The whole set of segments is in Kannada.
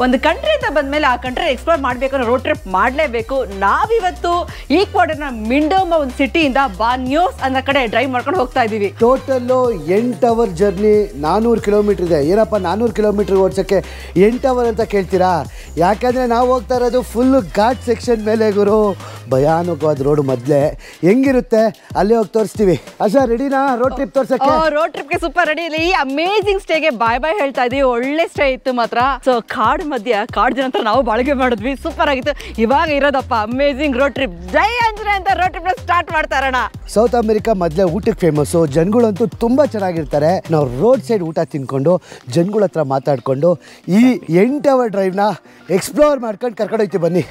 ಒಂದು ಕಂಟ್ರಿ ಅಂತ ಬಂದ್ಮೇಲೆ ಆ ಕಂಟ್ರಿ ಎಕ್ಸ್ಪ್ಲೋರ್ ಮಾಡಬೇಕು, ರೋಡ್ ಟ್ರಿಪ್ ಮಾಡಲೇಬೇಕು. ನಾವಿವತ್ತು ಈಕ್ವಾಡರ್ನ ಮಿಂಡೋಮ ಒಂದು ಸಿಟಿಯಿಂದ ಬಾನ್ಯೋಸ್ ಅನ್ನೋ ಕಡೆ ಡ್ರೈವ್ ಮಾಡ್ಕೊಂಡು ಹೋಗ್ತಾ ಇದ್ದೀವಿ. ಟೋಟಲ್ಲು 8 ಅವರ್ ಜರ್ನಿ, 400 ಕಿಲೋಮೀಟರ್ ಇದೆ. ಏನಪ್ಪ 400 ಕಿಲೋಮೀಟರ್ ಓಡಿಸೋಕ್ಕೆ 8 ಅವರ್ ಅಂತ ಕೇಳ್ತೀರಾ? ಯಾಕಂದರೆ ನಾವು ಹೋಗ್ತಾ ಇರೋದು ಫುಲ್ಲು ಘಾಟ್ ಸೆಕ್ಷನ್ ಮೇಲೆ ಗುರು. ಭಯಾನಕವಾದ ರೋಡು. ಮೊದಲೇ ಹೆಂಗಿರುತ್ತೆ ಅಲ್ಲೇ ಹೋಗಿ ತೋರಿಸ್ತೀವಿ. ಅಶಾ ರೆಡಿನಾ ರೋಡ್ ಟ್ರಿಪ್ ತೋರ್ಸಕ್ಕೆ? ರೋಡ್ ಟ್ರಿಪ್ಗೆ ಸೂಪರ್ ರೆಡಿ. ಇಲ್ಲ, ಈ ಅಮೇಜಿಂಗ್ ಸ್ಟೇಗೆ ಬಾಯ್ ಬಾಯ್ ಹೇಳ್ತಾ ಇದೀವಿ. ಒಳ್ಳೆ ಸ್ಟೇ ಇತ್ತು ಮಾತ್ರ. ಸೊ ಕಾಡ್ ಮಧ್ಯ ಕಾಡ್ ಜನ ಹತ್ರ ನಾವು ಬಾಳಿಗೆ ಮಾಡಿದ್ವಿ, ಸೂಪರ್ ಆಗಿತ್ತು. ಇವಾಗ ಇರೋದಪ್ಪ ಅಮೇಜಿಂಗ್ ರೋಡ್ ಟ್ರಿಪ್. ಜೈ ಆಂಜನೇಯ ಅಂತ ರೋಡ್ ಟ್ರಿಪ್ ಸ್ಟಾರ್ಟ್ ಮಾಡ್ತಾ ಇರೋಣ. ಸೌತ್ ಅಮೆರಿಕಾ ಮೊದಲೇ ಊಟಕ್ಕೆ ಫೇಮಸ್ಸು. ಜನಗಳಂತೂ ತುಂಬ ಚೆನ್ನಾಗಿರ್ತಾರೆ. ನಾವು ರೋಡ್ ಸೈಡ್ ಊಟ ತಿನ್ಕೊಂಡು ಜನಗಳ ಹತ್ರ ಮಾತಾಡಿಕೊಂಡು ಈ 8 ಅವರ್ ಡ್ರೈವ್ನ ಎಕ್ಸ್ಪ್ಲೋರ್ ಮಾಡ್ಕೊಂಡು ಕರ್ಕೊಂಡೋಗ್ತೀವಿ. ಬನ್ನಿ.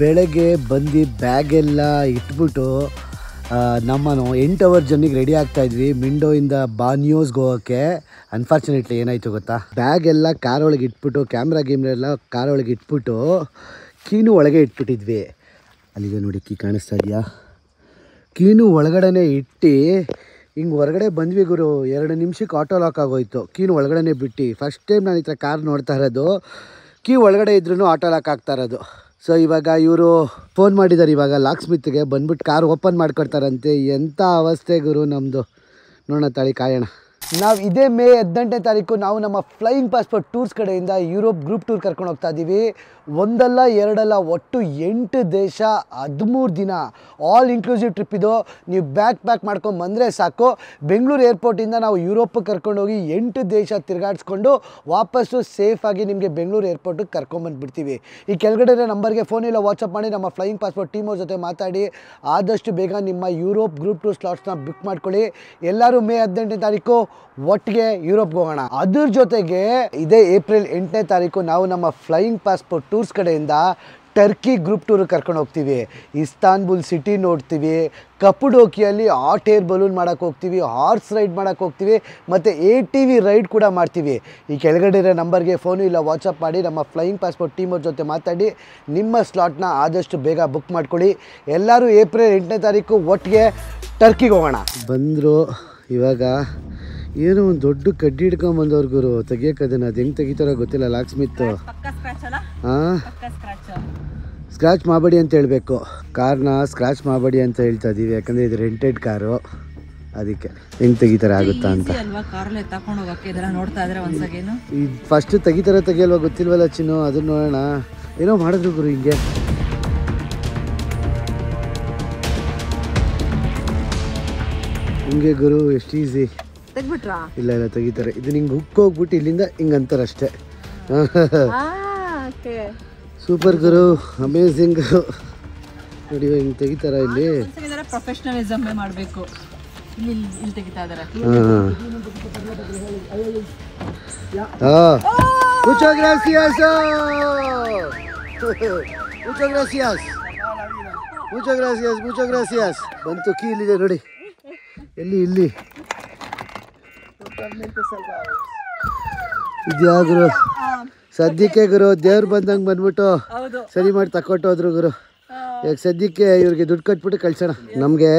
ಬೆಳಗ್ಗೆ ಬಂದು ಬ್ಯಾಗೆಲ್ಲ ಇಟ್ಬಿಟ್ಟು ನಮ್ಮನ್ನು 8 ಅವರ್ ಜರ್ನಿಗೆ ರೆಡಿ ಆಗ್ತಾಯಿದ್ವಿ ಮಿಂಡೋಯಿಂದ ಬಾನ್ಯೋಸ್ಗೆ ಹೋಗೋಕ್ಕೆ. ಅನ್ಫಾರ್ಚುನೇಟ್ಲಿ ಏನಾಯಿತು ಗೊತ್ತಾ, ಬ್ಯಾಗ್ ಎಲ್ಲ ಕಾರೊಳಗೆ ಇಟ್ಬಿಟ್ಟು, ಕ್ಯಾಮ್ರಾ ಎಲ್ಲ ಕಾರೊಳಗೆ ಇಟ್ಬಿಟ್ಟು ಕೀನು ಒಳಗೆ ಇಟ್ಬಿಟ್ಟಿದ್ವಿ. ಅಲ್ಲಿದೆ ನೋಡಿ, ಕೀ ಕಾಣಿಸ್ತಾ ಇದೆಯಾ? ಕೀನು ಒಳಗಡೆ ಇಟ್ಟು ಹಿಂಗೆ ಹೊರಗಡೆ ಬಂದ್ವಿ ಗುರು. 2 ನಿಮಿಷಕ್ಕೆ ಆಟೋ ಲಾಕ್ ಆಗೋಯ್ತು. ಕೀನು ಒಳಗಡೆ ಬಿಟ್ಟು ಫಸ್ಟ್ ಟೈಮ್ ನಾನು ಈ ಥರ ಕಾರ್ ನೋಡ್ತಾ ಇರೋದು. ಕೀ ಒಳಗಡೆ ಇದ್ರೂ ಆಟೋ ಲಾಕ್ ಆಗ್ತಾ ಇರೋದು. ಸೊ ಇವಾಗ ಇವರು ಫೋನ್ ಮಾಡಿದ್ದಾರೆ ಇವಾಗ ಲಾಕ್ ಸ್ಮಿತ್ಗೆ, ಬಂದ್ಬಿಟ್ಟು ಕಾರ್ ಓಪನ್ ಮಾಡ್ಕೊಡ್ತಾರಂತೆ. ಎಂಥ ಅವಸ್ಥೆ ಗುರು ನಮ್ಮದು. ನೋಡೋಣ ತಾಳಿ ಕಾಯೋಣ. ನಾವು ಇದೇ ಮೇ 18ನೇ ತಾರೀಕು ನಾವು ನಮ್ಮ ಫ್ಲೈಯಿಂಗ್ ಪಾಸ್ಪೋರ್ಟ್ ಟೂರ್ಸ್ ಕಡೆಯಿಂದ ಯುರೋಪ್ ಗ್ರೂಪ್ ಟೂರ್ ಕರ್ಕೊಂಡು ಹೋಗ್ತಾ ಇದ್ದೀವಿ. ಒಂದಲ್ಲ ಎರಡಲ್ಲ, ಒಟ್ಟು 8 ದೇಶ 13 ದಿನ ಆಲ್ ಇನ್ಕ್ಲೂಸಿವ್ ಟ್ರಿಪ್ ಇದು. ನೀವು ಪ್ಯಾಕ್ ಮಾಡ್ಕೊಂಡು ಬಂದರೆ ಸಾಕು. ಬೆಂಗಳೂರು ಏರ್ಪೋರ್ಟಿಂದ ನಾವು ಯುರೋಪಿಗೆ ಕರ್ಕೊಂಡೋಗಿ 8 ದೇಶ ತಿರುಗಾಡಿಸ್ಕೊಂಡು ವಾಪಸ್ಸು ಸೇಫಾಗಿ ನಿಮಗೆ ಬೆಂಗಳೂರು ಏರ್ಪೋರ್ಟಿಗೆ ಕರ್ಕೊಂಬಂದುಬಿಡ್ತೀವಿ. ಈ ಕೆಳಗಡೆ ನಂಬರ್ಗೆ ಫೋನ್ ಇಲ್ಲ ವಾಟ್ಸಪ್ ಮಾಡಿ ನಮ್ಮ ಫ್ಲೈಯಿಂಗ್ ಪಾಸ್ಪೋರ್ಟ್ ಟೀಮ್ ಅವ್ರ ಜೊತೆ ಮಾತಾಡಿ ಆದಷ್ಟು ಬೇಗ ನಿಮ್ಮ ಯುರೋಪ್ ಗ್ರೂಪ್ ಟೂರ್ ಸ್ಲಾಟ್ಸ್ನ ಬುಕ್ ಮಾಡ್ಕೊಳ್ಳಿ. ಎಲ್ಲರೂ ಮೇ 18ನೇ ತಾರೀಕು ಒಟ್ಟಿಗೆ ಯುರೋಪ್ಗೆ ಹೋಗೋಣ. ಅದ್ರ ಜೊತೆಗೆ ಇದೇ ಏಪ್ರಿಲ್ 8ನೇ ತಾರೀಕು ನಾವು ನಮ್ಮ ಫ್ಲೈಯಿಂಗ್ ಪಾಸ್ಪೋರ್ಟ್ ಟೂರ್ಸ್ ಕಡೆಯಿಂದ ಟರ್ಕಿ ಗ್ರೂಪ್ ಟೂರ್ ಕರ್ಕೊಂಡು ಹೋಗ್ತೀವಿ. ಇಸ್ತಾನ್ಬುಲ್ ಸಿಟಿ ನೋಡ್ತೀವಿ, ಕಪುಡೋಕಿಯಲ್ಲಿ ಹಾಟ್ ಏರ್ ಬಲೂನ್ ಮಾಡೋಕ್ಕೆ ಹೋಗ್ತೀವಿ, ಹಾರ್ಸ್ ರೈಡ್ ಮಾಡೋಕ್ಕೆ ಹೋಗ್ತೀವಿ, ಮತ್ತು ATV ರೈಡ್ ಕೂಡ ಮಾಡ್ತೀವಿ. ಈ ಕೆಳಗಡೆ ಇರೋ ನಂಬರ್ಗೆ ಫೋನು ಇಲ್ಲ ವಾಟ್ಸಪ್ ಮಾಡಿ ನಮ್ಮ ಫ್ಲೈಯಿಂಗ್ ಪಾಸ್ಪೋರ್ಟ್ ಟೀಮ್ ಅವ್ರ ಜೊತೆ ಮಾತಾಡಿ ನಿಮ್ಮ ಸ್ಲಾಟ್ನ ಆದಷ್ಟು ಬೇಗ ಬುಕ್ ಮಾಡ್ಕೊಳ್ಳಿ. ಎಲ್ಲರೂ ಏಪ್ರಿಲ್ 8ನೇ ತಾರೀಕು ಒಟ್ಟಿಗೆ ಟರ್ಕಿಗೆ ಹೋಗೋಣ. ಬಂದರು ಇವಾಗ ಏನೋ ಒಂದು ದೊಡ್ಡ ಕಡ್ಡಿ ಹಿಡ್ಕೊಂಬಂದವ್ರು ಗುರು. ತೆಗಿಯೋಕೆ ಅದನ್ನು ಅದು ಹೆಂಗೆ ತೆಗಿತಾರೋ ಗೊತ್ತಿಲ್ಲ. ಲಾಕ್ ಸ್ಮಿತ್ ಹಾಂ ಸ್ಕ್ರ್ಯಾಚ್ ಮಾಡಬೇಡಿ ಅಂತ ಹೇಳಬೇಕು. ಕಾರ್ನ ಸ್ಕ್ರ್ಯಾಚ್ ಮಾಡಬೇಡಿ ಅಂತ ಹೇಳ್ತಾ ಇದ್ದೀವಿ, ಯಾಕಂದರೆ ಇದು ರೆಂಟೆಡ್ ಕಾರು. ಅದಕ್ಕೆ ಹೆಂಗೆ ತೆಗಿತಾರೆ ಆಗುತ್ತಾ ಅಂತ. ಈ ಫಸ್ಟ್ ತೆಗಿಯಲ್ವಾ ಗೊತ್ತಿಲ್ವಲ್ಲ ಚಿನ್ನು, ಅದನ್ನು ನೋಡೋಣ. ಏನೋ ಮಾಡಿದ್ರು ಗುರು ಹಿಂಗೆ. ಹಿಂಗೆ ಗುರು, ಎಷ್ಟು ಈಸಿ. ಇಲ್ಲ ತೆಗಿತಾರೆ. ಇದು ಹಿಂಗೆ ಹುಕ್ ಹೋಗ್ಬಿಟ್ಟು ಇಲ್ಲಿಂದ ಹಿಂಗೆ ಅಂತಾರೆ ಅಷ್ಟೇ. ಸೂಪರ್ ಗುರು, ಅಮೇಝಿಂಗ್. ನೋಡಿ ಹಿಂಗೆ ತೆಗಿತಾರ ಇಲ್ಲಿ. ಪ್ರೊಫೆಷನಲಿಸಮ್ ಮಾಡಬೇಕು. ಇಲ್ಲಿ ತೆಗಿತಾ ಇದ್ದಾರೆ. Muchas gracias. Muchas gracias. Muchas gracias. Muchas gracias. ಬಂತು ಕೀ ಇಲ್ಲಿದೆ ನೋಡಿ. ಇಲ್ಲಿ ಇದ್ಯಾ ಗುರು? ಸದ್ಯಕ್ಕೆ ಗುರು ದೇವ್ರು ಬಂದಂಗೆ ಬಂದ್ಬಿಟ್ಟು ಸರಿ ಮಾಡಿ ತಕೊಟ್ಟೋದ್ರು ಗುರು. ಈಗ ಸದ್ಯಕ್ಕೆ ಇವ್ರಿಗೆ ದುಡ್ಡು ಕಟ್ಬಿಟ್ಟು ಕಳ್ಸೋಣ. ನಮಗೆ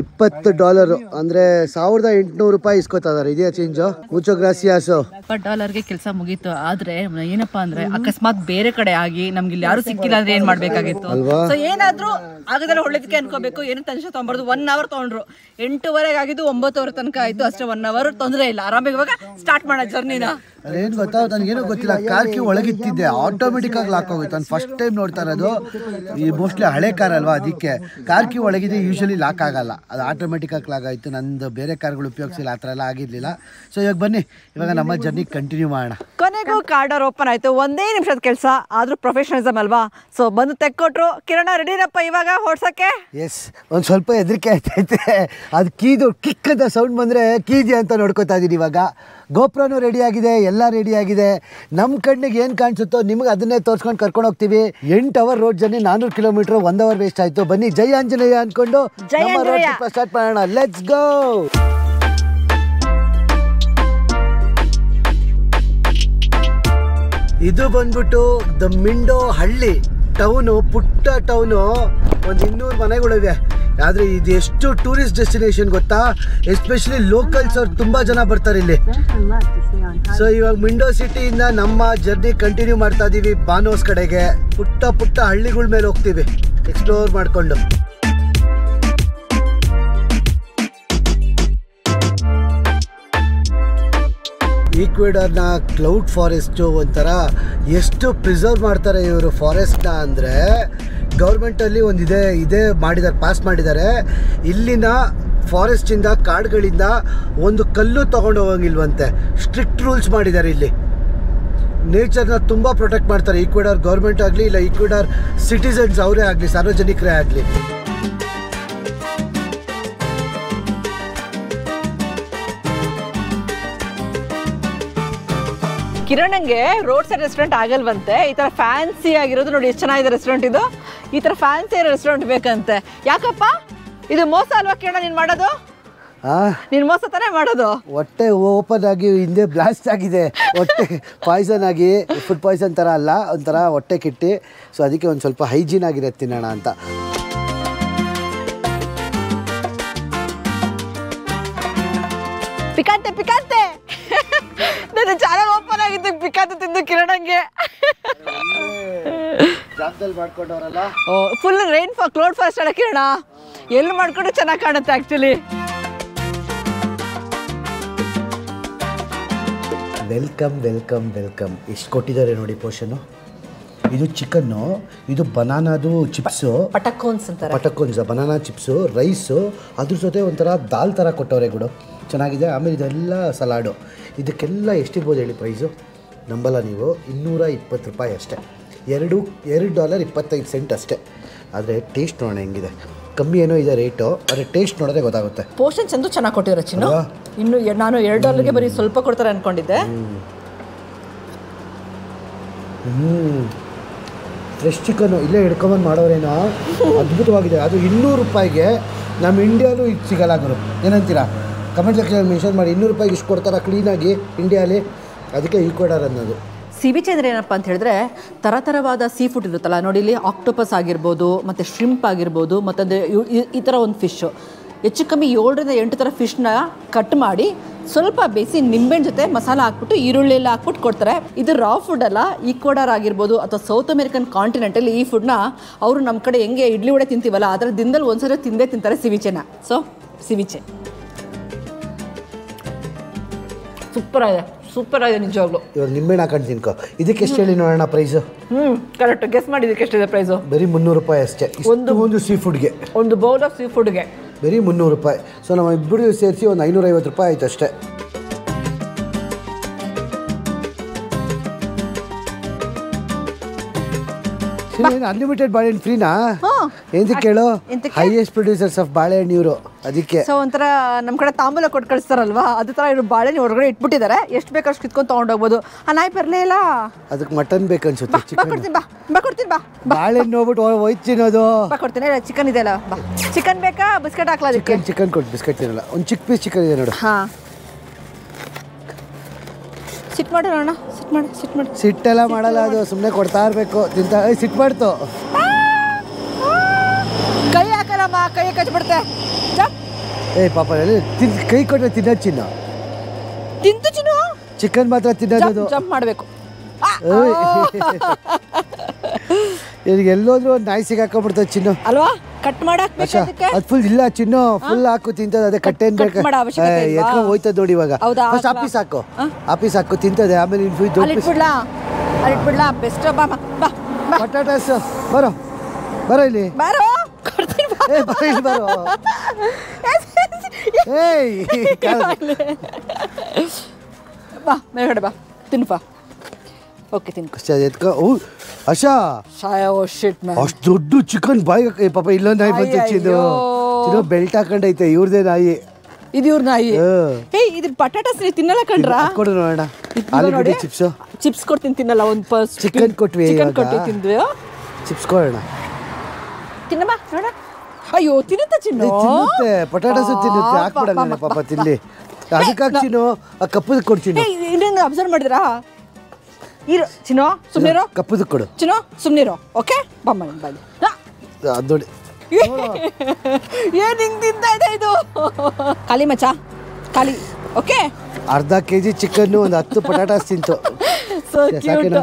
$20 ಅಂದರೆ $1800 ಇಸ್ಕೊತಾ ಇದಾರೆ. ಇದೆಯಾ ಚೇಂಜು? ಮುಚ್ಚೋ ಗ್ರಾಸಿಯಾಸು. $20ಗೆ ಕೆಲಸ ಮುಗೀತು. ಆದ್ರೆ ಏನಪ್ಪಾ ಅಂದ್ರೆ ಅಕಸ್ಮಾತ್ ಬೇರೆ ಕಡೆ ಆಗಿ ನಮ್ಗೆ ಇಲ್ಲಿ ಯಾರು ಸಿಕ್ಕಿಲ್ಲ ಅಂದ್ರೆ ಏನ್ ಮಾಡ್ಬೇಕಾಗಿತ್ತು ಅಲ್ವಾ? ಸೊ ಏನಾದ್ರೂ ಆಗದಲ್ಲ ಒಳ್ಳೇದಕ್ಕೆ ಅನ್ಕೋಬೇಕು. ಏನು ಟೆನ್ಷನ್ ತಗೊಂಬಾರ್ದು. 1 ಅವರ್ ತಗೊಂಡ್ರು. 8:30 ಆಗಿದ್ದು 9 ತನಕ ಆಯ್ತು ಅಷ್ಟೇ. 1 ಅವರ್ ತೊಂದರೆ ಇಲ್ಲ. ಆರಾಮಾಗಿ ಇವಾಗ ಸ್ಟಾರ್ಟ್ ಮಾಡೋ ಜರ್ನಿನ. ಅದೇನು ಗೊತ್ತಾ, ನನಗೇನೋ ಗೊತ್ತಿಲ್ಲ, ಕಾರ್ಕಿ ಒಳಗಿತ್ತಿದ್ದೆ ಆಟೋಮೆಟಿಕ್ ಆಗಿ ಲಾಕ್ ಆಗೋಯ್ತು. ನಾನು ಫಸ್ಟ್ ಟೈಮ್ ನೋಡ್ತಾ ಇರೋದು. ಈ ಮೋಸ್ಟ್ಲಿ ಹಳೆ ಕಾರ್ ಅಲ್ವಾ, ಅದಕ್ಕೆ ಕಾರ್ಕಿ ಒಳಗಿದೆ ಯೂಶಲಿ ಲಾಕ್ ಆಗಲ್ಲ, ಅದು ಆಟೋಮೆಟಿಕ್ ಆಗಿ ಲಾಕ್ ಆಯಿತು. ನಂದು ಬೇರೆ ಕಾರ್ಗಳು ಉಪಯೋಗಿಸಿಲ್ಲ, ಆ ಥರ ಎಲ್ಲ ಆಗಿರಲಿಲ್ಲ. ಸೊ ಇವಾಗ ಬನ್ನಿ, ಇವಾಗ ನಮ್ಮ ಜರ್ನಿ ಕಂಟಿನ್ಯೂ ಮಾಡೋಣ. ಕೊನೆಗೂ ಕಾರ್ಡರ್ ಓಪನ್ ಆಯಿತು. 1 ನಿಮಿಷದ ಕೆಲಸ ಆದರೂ ಪ್ರೊಫೆಷನಲಿಸಮ್ ಅಲ್ವಾ. ಸೊ ಬಂದು ತೆಕ್ಕೊಟ್ರು. ಕಿರಣ ರೆಡಿನಪ್ಪ ಇವಾಗ ಹೊಡ್ಸೋಕ್ಕೆ? ಎಸ್, ಒಂದು ಸ್ವಲ್ಪ ಹೆದರಿಕೆ ಆಯ್ತೈತೆ. ಅದು ಕೀದು ಕಿಕ್ ಅಂತ ಸೌಂಡ್ ಬಂದರೆ ಕೀದಿ ಅಂತ ನೋಡ್ಕೋತಾ ಇದ್ದೀನಿ. ಇವಾಗ ಗೋಪ್ರನೂ ರೆಡಿಯಾಗಿದೆ, ಎಲ್ಲ ರೆಡಿಯಾಗಿದೆ. ನಮ್ಮ ಕಣ್ಣಿಗೆ ಏನು ಕಾಣಿಸುತ್ತೋ ನಿಮ್ಗೆ ಅದನ್ನೇ ತೋರಿಸ್ಕೊಂಡು ಕರ್ಕೊಂಡು ಹೋಗ್ತೀವಿ. 8 hour road journey, 400 kilometre, 1 hour waste ಆಯಿತು. ಬನ್ನಿ ಜೈ ಆಂಜನೇಯ ಅಂದ್ಕೊಂಡು ನಮ್ಮ ರೋಡ್ ಟ್ರಿಪ್ ಸ್ಟಾರ್ಟ್ ಮಾಡೋಣ. Let's go. ಇದು ಬಂದ್ಬಿಟ್ಟು ದ ಮಿಂಡೋ ಹಳ್ಳಿ ಟೌನು, ಪುಟ್ಟ ಟೌನು, ಒಂದು 200 ಮನೆಗಳಿವೆ. ಆದರೆ ಇದು ಎಷ್ಟು ಟೂರಿಸ್ಟ್ ಡೆಸ್ಟಿನೇಷನ್ ಗೊತ್ತಾ, ಎಸ್ಪೆಷಲಿ ಲೋಕಲ್ಸ್ ಅವ್ರು ತುಂಬ ಜನ ಬರ್ತಾರೆ ಇಲ್ಲಿ. ಸೊ ಇವಾಗ ಮಿಂಡೋ ಸಿಟಿಯಿಂದ ನಮ್ಮ ಜರ್ನಿ ಕಂಟಿನ್ಯೂ ಮಾಡ್ತಾ ಇದ್ದೀವಿ ಬಾನೋಸ್ ಕಡೆಗೆ. ಪುಟ್ಟ ಪುಟ್ಟ ಹಳ್ಳಿಗಳ ಮೇಲೆ ಹೋಗ್ತೀವಿ ಎಕ್ಸ್ಪ್ಲೋರ್ ಮಾಡಿಕೊಂಡು. ಈಕ್ವೆಡರ್ನ ಕ್ಲೌಡ್ ಫಾರೆಸ್ಟು ಒಂಥರ ಎಷ್ಟು ಪ್ರಿಸರ್ವ್ ಮಾಡ್ತಾರೆ ಇವರು ಫಾರೆಸ್ಟ್ನ ಅಂದರೆ, ಗೌರ್ಮೆಂಟಲ್ಲಿ ಒಂದು ಇದೇ ಮಾಡಿದ್ದಾರೆ, ಪಾಸ್ ಮಾಡಿದ್ದಾರೆ. ಇಲ್ಲಿನ ಫಾರೆಸ್ಟಿಂದ ಕಾಡುಗಳಿಂದ ಒಂದು ಕಲ್ಲು ತೊಗೊಂಡು ಹೋಗಂಗಿಲ್ವಂತೆ. ಸ್ಟ್ರಿಕ್ಟ್ ರೂಲ್ಸ್ ಮಾಡಿದ್ದಾರೆ ಇಲ್ಲಿ. ನೇಚರ್ನ ತುಂಬ ಪ್ರೊಟೆಕ್ಟ್ ಮಾಡ್ತಾರೆ ಈಕ್ವೆಡರ್ ಗೌರ್ಮೆಂಟ್ ಆಗಲಿ, ಇಲ್ಲ ಈಕ್ವೆಡರ್ ಸಿಟಿಸನ್ಸ್ ಅವರೇ ಆಗಲಿ, ಸಾರ್ವಜನಿಕರೇ ಆಗಲಿ. ಕಿರಣಂಗೆ ರೋಡ್ ಸೈಡ್ ರೆಸ್ಟೋರೆಂಟ್ ಆಗಲ್ವಂತೆ. ಈ ಥರ ಫ್ಯಾನ್ಸಿ ಆಗಿರೋದು ನೋಡಿ, ಎಷ್ಟು ಚೆನ್ನಾಗಿದೆ ರೆಸ್ಟೋರೆಂಟ್ ಇದು. ಈ ಥರ ಫ್ಯಾನ್ಸಿ ರೆಸ್ಟೋರೆಂಟ್ ಬೇಕಂತೆ. ಯಾಕಪ್ಪ ಇದು ಮೋಸ ಅಲ್ವಾ ಕಿರಣ ನೀನು ಮಾಡೋದು? ನೀನು ಮೋಸ ತಾನೇ ಮಾಡೋದು. ಹೊಟ್ಟೆ ಓಪನ್ ಆಗಿ ಹಿಂದೆ ಬ್ಲಾಸ್ಟ್ ಆಗಿದೆ, ಹೊಟ್ಟೆ ಪಾಯ್ಸನ್ ಆಗಿ, ಫುಡ್ ಪಾಯ್ಸನ್ ಥರ ಅಲ್ಲ, ಒಂಥರ ಹೊಟ್ಟೆ ಕಿಟ್ಟಿ. ಸೊ ಅದಕ್ಕೆ ಒಂದು ಸ್ವಲ್ಪ ಹೈಜೀನ್ ಆಗಿರುತ್ತೆ ತಿನ್ನೋಣ ಅಂತ. ಪಿಕಾಂತೆ ಪಿಕಾಂತೆ ನನ್ನ ಚಾನಲ್ ಓಪನ್ ಆಗಿದ್ದು ಪಿಕಾಂತೆ ತಿಂದು ಕಿರಣಂಗೆ. ಫುಲ್ ರೈನ್ ಕ್ಲೌಡ್ ಫಾರೆಸ್ಟ್ ಅಲ್ಲ ಕಿರಣ, ಎಲ್ಲಿ ಮಾಡ್ಕೊಂಡು ಚೆನ್ನಾಗಿ ಕಾಣುತ್ತೆ ಆ್ಯಕ್ಚುಲಿ. Welcome welcome welcome. ಎಷ್ಟು ಕೊಟ್ಟಿದ್ದಾರೆ ನೋಡಿ ಪೋರ್ಷನ್ನು. ಇದು ಚಿಕನ್ನು, ಇದು ಬನಾನಾದು ಚಿಪ್ಸು, ಪಟಕೋನ್ಸ್ ಅಂತಾರೆ. ಪಟಕೋನ್ಸ್ ಬನಾನಾ ಚಿಪ್ಸು, ರೈಸು, ಅದ್ರ ಜೊತೆ ಒಂಥರ ದಾಲ್ ಥರ ಕೊಟ್ಟವ್ರೆ ಗುಡು, ಚೆನ್ನಾಗಿದೆ. ಆಮೇಲೆ ಇದೆಲ್ಲ ಸಲಾಡು. ಇದಕ್ಕೆಲ್ಲ ಎಷ್ಟಿರ್ಬೋದು ಹೇಳಿ ಪ್ರೈಸು? ನಂಬಲ್ಲ ನೀವು, $220 ಅಷ್ಟೇ. $2.25 ಅಷ್ಟೇ. ಆದರೆ ಟೇಸ್ಟ್ ನೋಡೋಣ ಹೆಂಗಿದೆ. ಕಮ್ಮಿ ಏನೋ ಇದೆ ರೇಟು, ಆದರೆ ಟೇಸ್ಟ್ ನೋಡೋದೇ ಗೊತ್ತಾಗುತ್ತೆ. ಪೋರ್ಷನ್ ಚಂದು ಚೆನ್ನಾಗಿ ಕೊಟ್ಟಿರೋ ಚಿನ್ನು. ಇನ್ನು ನಾನು $2 ಬರೀ ಸ್ವಲ್ಪ ಕೊಡ್ತಾರೆ ಅಂದ್ಕೊಂಡಿದ್ದೆ. ಫ್ರೆಶ್ ಚಿಕನ್ನು ಇಲ್ಲೇ ಹಿಡ್ಕೊಂಬಂದು ಮಾಡೋರೇನೋ, ಅದ್ಭುತವಾಗಿದೆ. ಅದು $200 ನಮ್ಮ ಇಂಡಿಯಾಲೂ ಇದು ಸಿಗಲ್ಲ ಗುರು, ಏನಂತೀರಾ? ಕಮೆಂಟ್ ಸೆಕ್ಷನ್ ಮೆನ್ಷನ್ ಮಾಡಿ. $200 ಇಷ್ಟು ಕೊಡ್ತಾರ ಕ್ಲೀನಾಗಿ ಇಂಡಿಯಾಲಿ. ಅದಕ್ಕೆ ಈಕ್ವೆಡರ್ ಅನ್ನೋದು. ಸಿ ಬೀಚ್ ಅಂದರೆ ಏನಪ್ಪ ಅಂತ ಹೇಳಿದ್ರೆ, ಥರವಾದ ಸೀ ಫುಡ್ ಇರುತ್ತಲ್ಲ ನೋಡಿ, ಇಲ್ಲಿ ಆಕ್ಟೋಪಸ್ ಆಗಿರ್ಬೋದು, ಮತ್ತು ಶ್ರಿಂಪ್ ಆಗಿರ್ಬೋದು, ಮತ್ತು ಈ ಥರ ಒಂದು ಫಿಶ್ಶು ಹೆಚ್ಚು ಕಮ್ಮಿ 7-8 ಥರ ಫಿಶ್ನ ಕಟ್ ಮಾಡಿ ಸ್ವಲ್ಪ ಬೇಯಿಸಿ ನಿಂಬೆಹಣ್ಣು ಜೊತೆ ಮಸಾಲ ಹಾಕ್ಬಿಟ್ಟು ಈರುಳ್ಳಿ ಎಲ್ಲ ಹಾಕ್ಬಿಟ್ಟು ಕೊಡ್ತಾರೆ. ಇದು ರಾ ಫುಡ್ ಅಲ್ಲ. ಈಕ್ವೆಡರ್ ಆಗಿರ್ಬೋದು ಅಥವಾ ಸೌತ್ ಅಮೆರಿಕನ್ ಕಾಂಟಿನೆಂಟಲ್ಲಿ ಈ ಫುಡ್ನ ಅವರು ನಮ್ಮ ಕಡೆ ಹೆಂಗೆ ಇಡ್ಲಿ ವಡೆ ತಿಂತೀವಲ್ಲ, ಅದರ ದಿನದಲ್ಲಿ ಒಂದ್ಸರಿ ತಿಂದೇ ತಿಂತಾರೆ ಸಿವಿಚೆನ. ಸೊ ಸಿವಿಚೆ ಸೂಪರ್ ಆಗಿದೆ ನಿಜವಾಗ್ಲು. ಇವಾಗ ನಿಂಬೆಹಣ್ಣು ಹಾಕೊಂಡು ತಿನ್ಕೋ. ಇದಕ್ಕೆ ಎಷ್ಟು ಹೇಳಿ ನೋಡೋಣ ಪ್ರೈಸು? ಕರೆಕ್ಟ್ ಗೆಸ್ ಮಾಡಿ. ಇದಕ್ಕೆ ಎಷ್ಟಿದೆ ಪ್ರೈಸು? ಬರೀ $300 ಅಷ್ಟೇ. ಒಂದು ಸೀ ಫುಡ್ಗೆ, ಒಂದು ಬೌಲ್ ಆಫ್ ಸೀ ಫುಡ್ಗೆ ಬರೀ $300. ಸೊ ನಾವು ಇಬ್ಬರು ಸೇರಿಸಿ ಒಂದು $550 ಆಯ್ತು ಅಷ್ಟೇ. ಅನ್ಲಿಮಿಟೆಡ್ ಬಾಳೆಹಣ್ಣು ಫ್ರೀನಾ? ಎಂತಕ್ಕೆ ಕೇಳು? ಹೈಯೆಸ್ಟ್ ಪ್ರೊಡ್ಯೂಸರ್ಸ್ ಆಫ್ ಬಾಳೆಹಣ್ಣು ಇವರು, ಅದಕ್ಕೆ. ಸೊ ಒಂಥರ ನಮ್ಮ ಕಡೆ ತಾಂಬೂಲ ಕೊಟ್ಟು ಕಳಿಸ್ತಾರಲ್ವಾ, ಅದು ಥರ ಇವರು ಬಾಳೆಹಣ್ಣು ಹೊರಗಡೆ ಇಟ್ಬಿಟ್ಟಿದ್ದಾರೆ. ಎಷ್ಟು ಬೇಕಷ್ಟು ಕಿತ್ಕೊಂಡು ತೊಗೊಂಡೋಗ್ಬೋದು. ನಾಯಿ ಬರಲೇ ಇಲ್ಲ, ಅದಕ್ಕೆ ಮಟನ್ ಬೇಕನ್ಸುತ್ತೆ. ಕೊಡ್ತೀನಿ ಬಾ. ಬಾಳೆಹಣ್ಣು ಹೋಗ್ಬಿಟ್ಟು ಹೋಯ್ತು ತಿನ್ನೋದು. ಕೊಡ್ತೀನಿ, ಚಿಕನ್ ಇದೆ ಅಲ್ಲ, ಬಾ. ಚಿಕನ್ ಬೇಕಾ? ಬಿಸ್ಕೆಟ್ ಹಾಕ್ಲಾ? ಚಿಕನ್ ಕೊಟ್ಟು. ಬಿಸ್ಕೆಟ್ ತಿನ್ನಲ್ಲ. ಒಂದು ಚಿಕ್ಕ ಪೀಸ್ ಚಿಕನ್ ಇದೆ ನೋಡು. ಹಾಂ, ಸಿಟ್ ಮಾಡೋಣ. ಸಿಟ್ಟೆಲ್ಲ ಮಾಡಲ್ಲ, ಅದು ಸುಮ್ಮನೆ ಕೊಡ್ತಾ ಇರಬೇಕು. ತಿಂತ ಸಿಟ್ಟು ಮಾಡ್ತು. ಕೈ ಹಾಕಲ್ಲಮ್ಮ, ಕೈ ಕಚ್ಬಿಡುತ್ತೆ. ಪಾಪ ಕೈ ಕೊಟ್ಟರೆ ತಿನ್ನೋದು ಚಿನ್ನ. ತಿಂತು ಚಿನ್ನು. ಚಿಕನ್ ಮಾತ್ರ ತಿನ್ನೋದು. ಜಂಪ್ ಮಾಡಬೇಕು. ಈಗ ಎಲ್ಲೋದ್ರೂ ಒಂದು ನಾಯಿ ಸಿಗಾಕೊಂಡ್ಬಿಡ್ತದೆ ಚಿನ್ನು ಅಲ್ವಾ? ಕಟ್ ಮಾಡಕ್ ಅದು ಫುಲ್ ಇಲ್ಲ ಚಿನ್ನು, ಫುಲ್ ಹಾಕು ತಿಂತದೆ. ಅದೇ ಕಟ್ಟೇನ್ ಬೇಕು, ಎತ್ಕೊಂಡು ಹೋಯ್ತದ ನೋಡಿ. ಇವಾಗ ಫಸ್ಟ್ ಆಫೀಸ್ ಹಾಕು ತಿಂತದೆ. ಆಮೇಲೆ ಇಟ್ಬಿಡ್ಲಾ? ಬೆಸ್ಟ್. ಪಟಾಟಸ್ ಬರೋ ಇಲ್ಲಿ. ಬರೋ ಬಾ, ಮೇಲ್ಗಡೆ ಬಾ, ತಿನ್ಪಾ. ಓಕೆ, ತಿನ್ಕೊ. ಅಶಾ, ಅಷ್ಟು ದೊಡ್ಡ ಚಿಕನ್ ಬಾಯಿ. ಪಾಪ ಇಲ್ಲೊಂದು ನಾಯಿ ಬಂತು ಚಿನ್ನು, ಬೆಲ್ಟ್ ಹಾಕೊಂಡೈತೆ. ಇವ್ರದೇ ನಾಯಿ ಇದು. ಇವ್ರ ನಾಯಿ. ಇದು ಪಟಾಟಸ್ ನೀವು ತಿನ್ನಲ್ಲ ಕಣ್ರ? ಕೊಡು ನೋಡೋಣ. ಆಲೂಗಡ್ಡೆ ಚಿಪ್ಸ್ ಕೊಡ್ತೀನಿ, ತಿನ್ನಲ್ಲ. ಒಂದು ಚಿಕನ್ ಕೊಟ್ವಿ, ತಿಂದ್ವಿ. ಚಿಪ್ಸ್ ಕೊಡೋಣ. ತಿನ್ನಬಾ ನೋಡ. ಅಯ್ಯೋ, ತಿನ್ನುತ್ತೆ ಚಿನ್ನು. ತಿನ್ನುತ್ತೆ, ಪಟಾಟಸ್ ತಿನ್ನುತ್ತೆ. ಹಾಕ್ಬಿಡಲ್ಲ ಪಾಪ ತಿನ್ಲಿ. ಅದಕ್ಕಾಗಿ ಚಿನ್ನು ಆ ಕಪ್ಪದ ಕೊಡ್ತೀನಿ. ಇನ್ನೊಂದು ಅಬ್ಸರ್ವ್ ಮಾಡಿದ್ರಾ? ಇರು ಚಿನ್ನು ಸುಮ್ಮನಿರೋ. ಕಪ್ಪದು ಕೊಡು ಚಿನ್ನು ಸುಮ್ಮನಿರೋ. ಓಕೆ ಬಮ್ಮ ಬಾಯ್. ಅದು ನೋಡಿ ಏನ್ ಹಿಂಗ್ ತಿಂತ ಇದೆ ಇದು. ಖಾಲಿ ಮಚ್ಚ ಖಾಲಿ. ಓಕೆ ಅರ್ಧ ಕೆಜಿ ಚಿಕನ್ ಒಂದು 10 ಪಟಾಟಾಸ್ ತಿಂತು. ಸಾಕೇನಾ?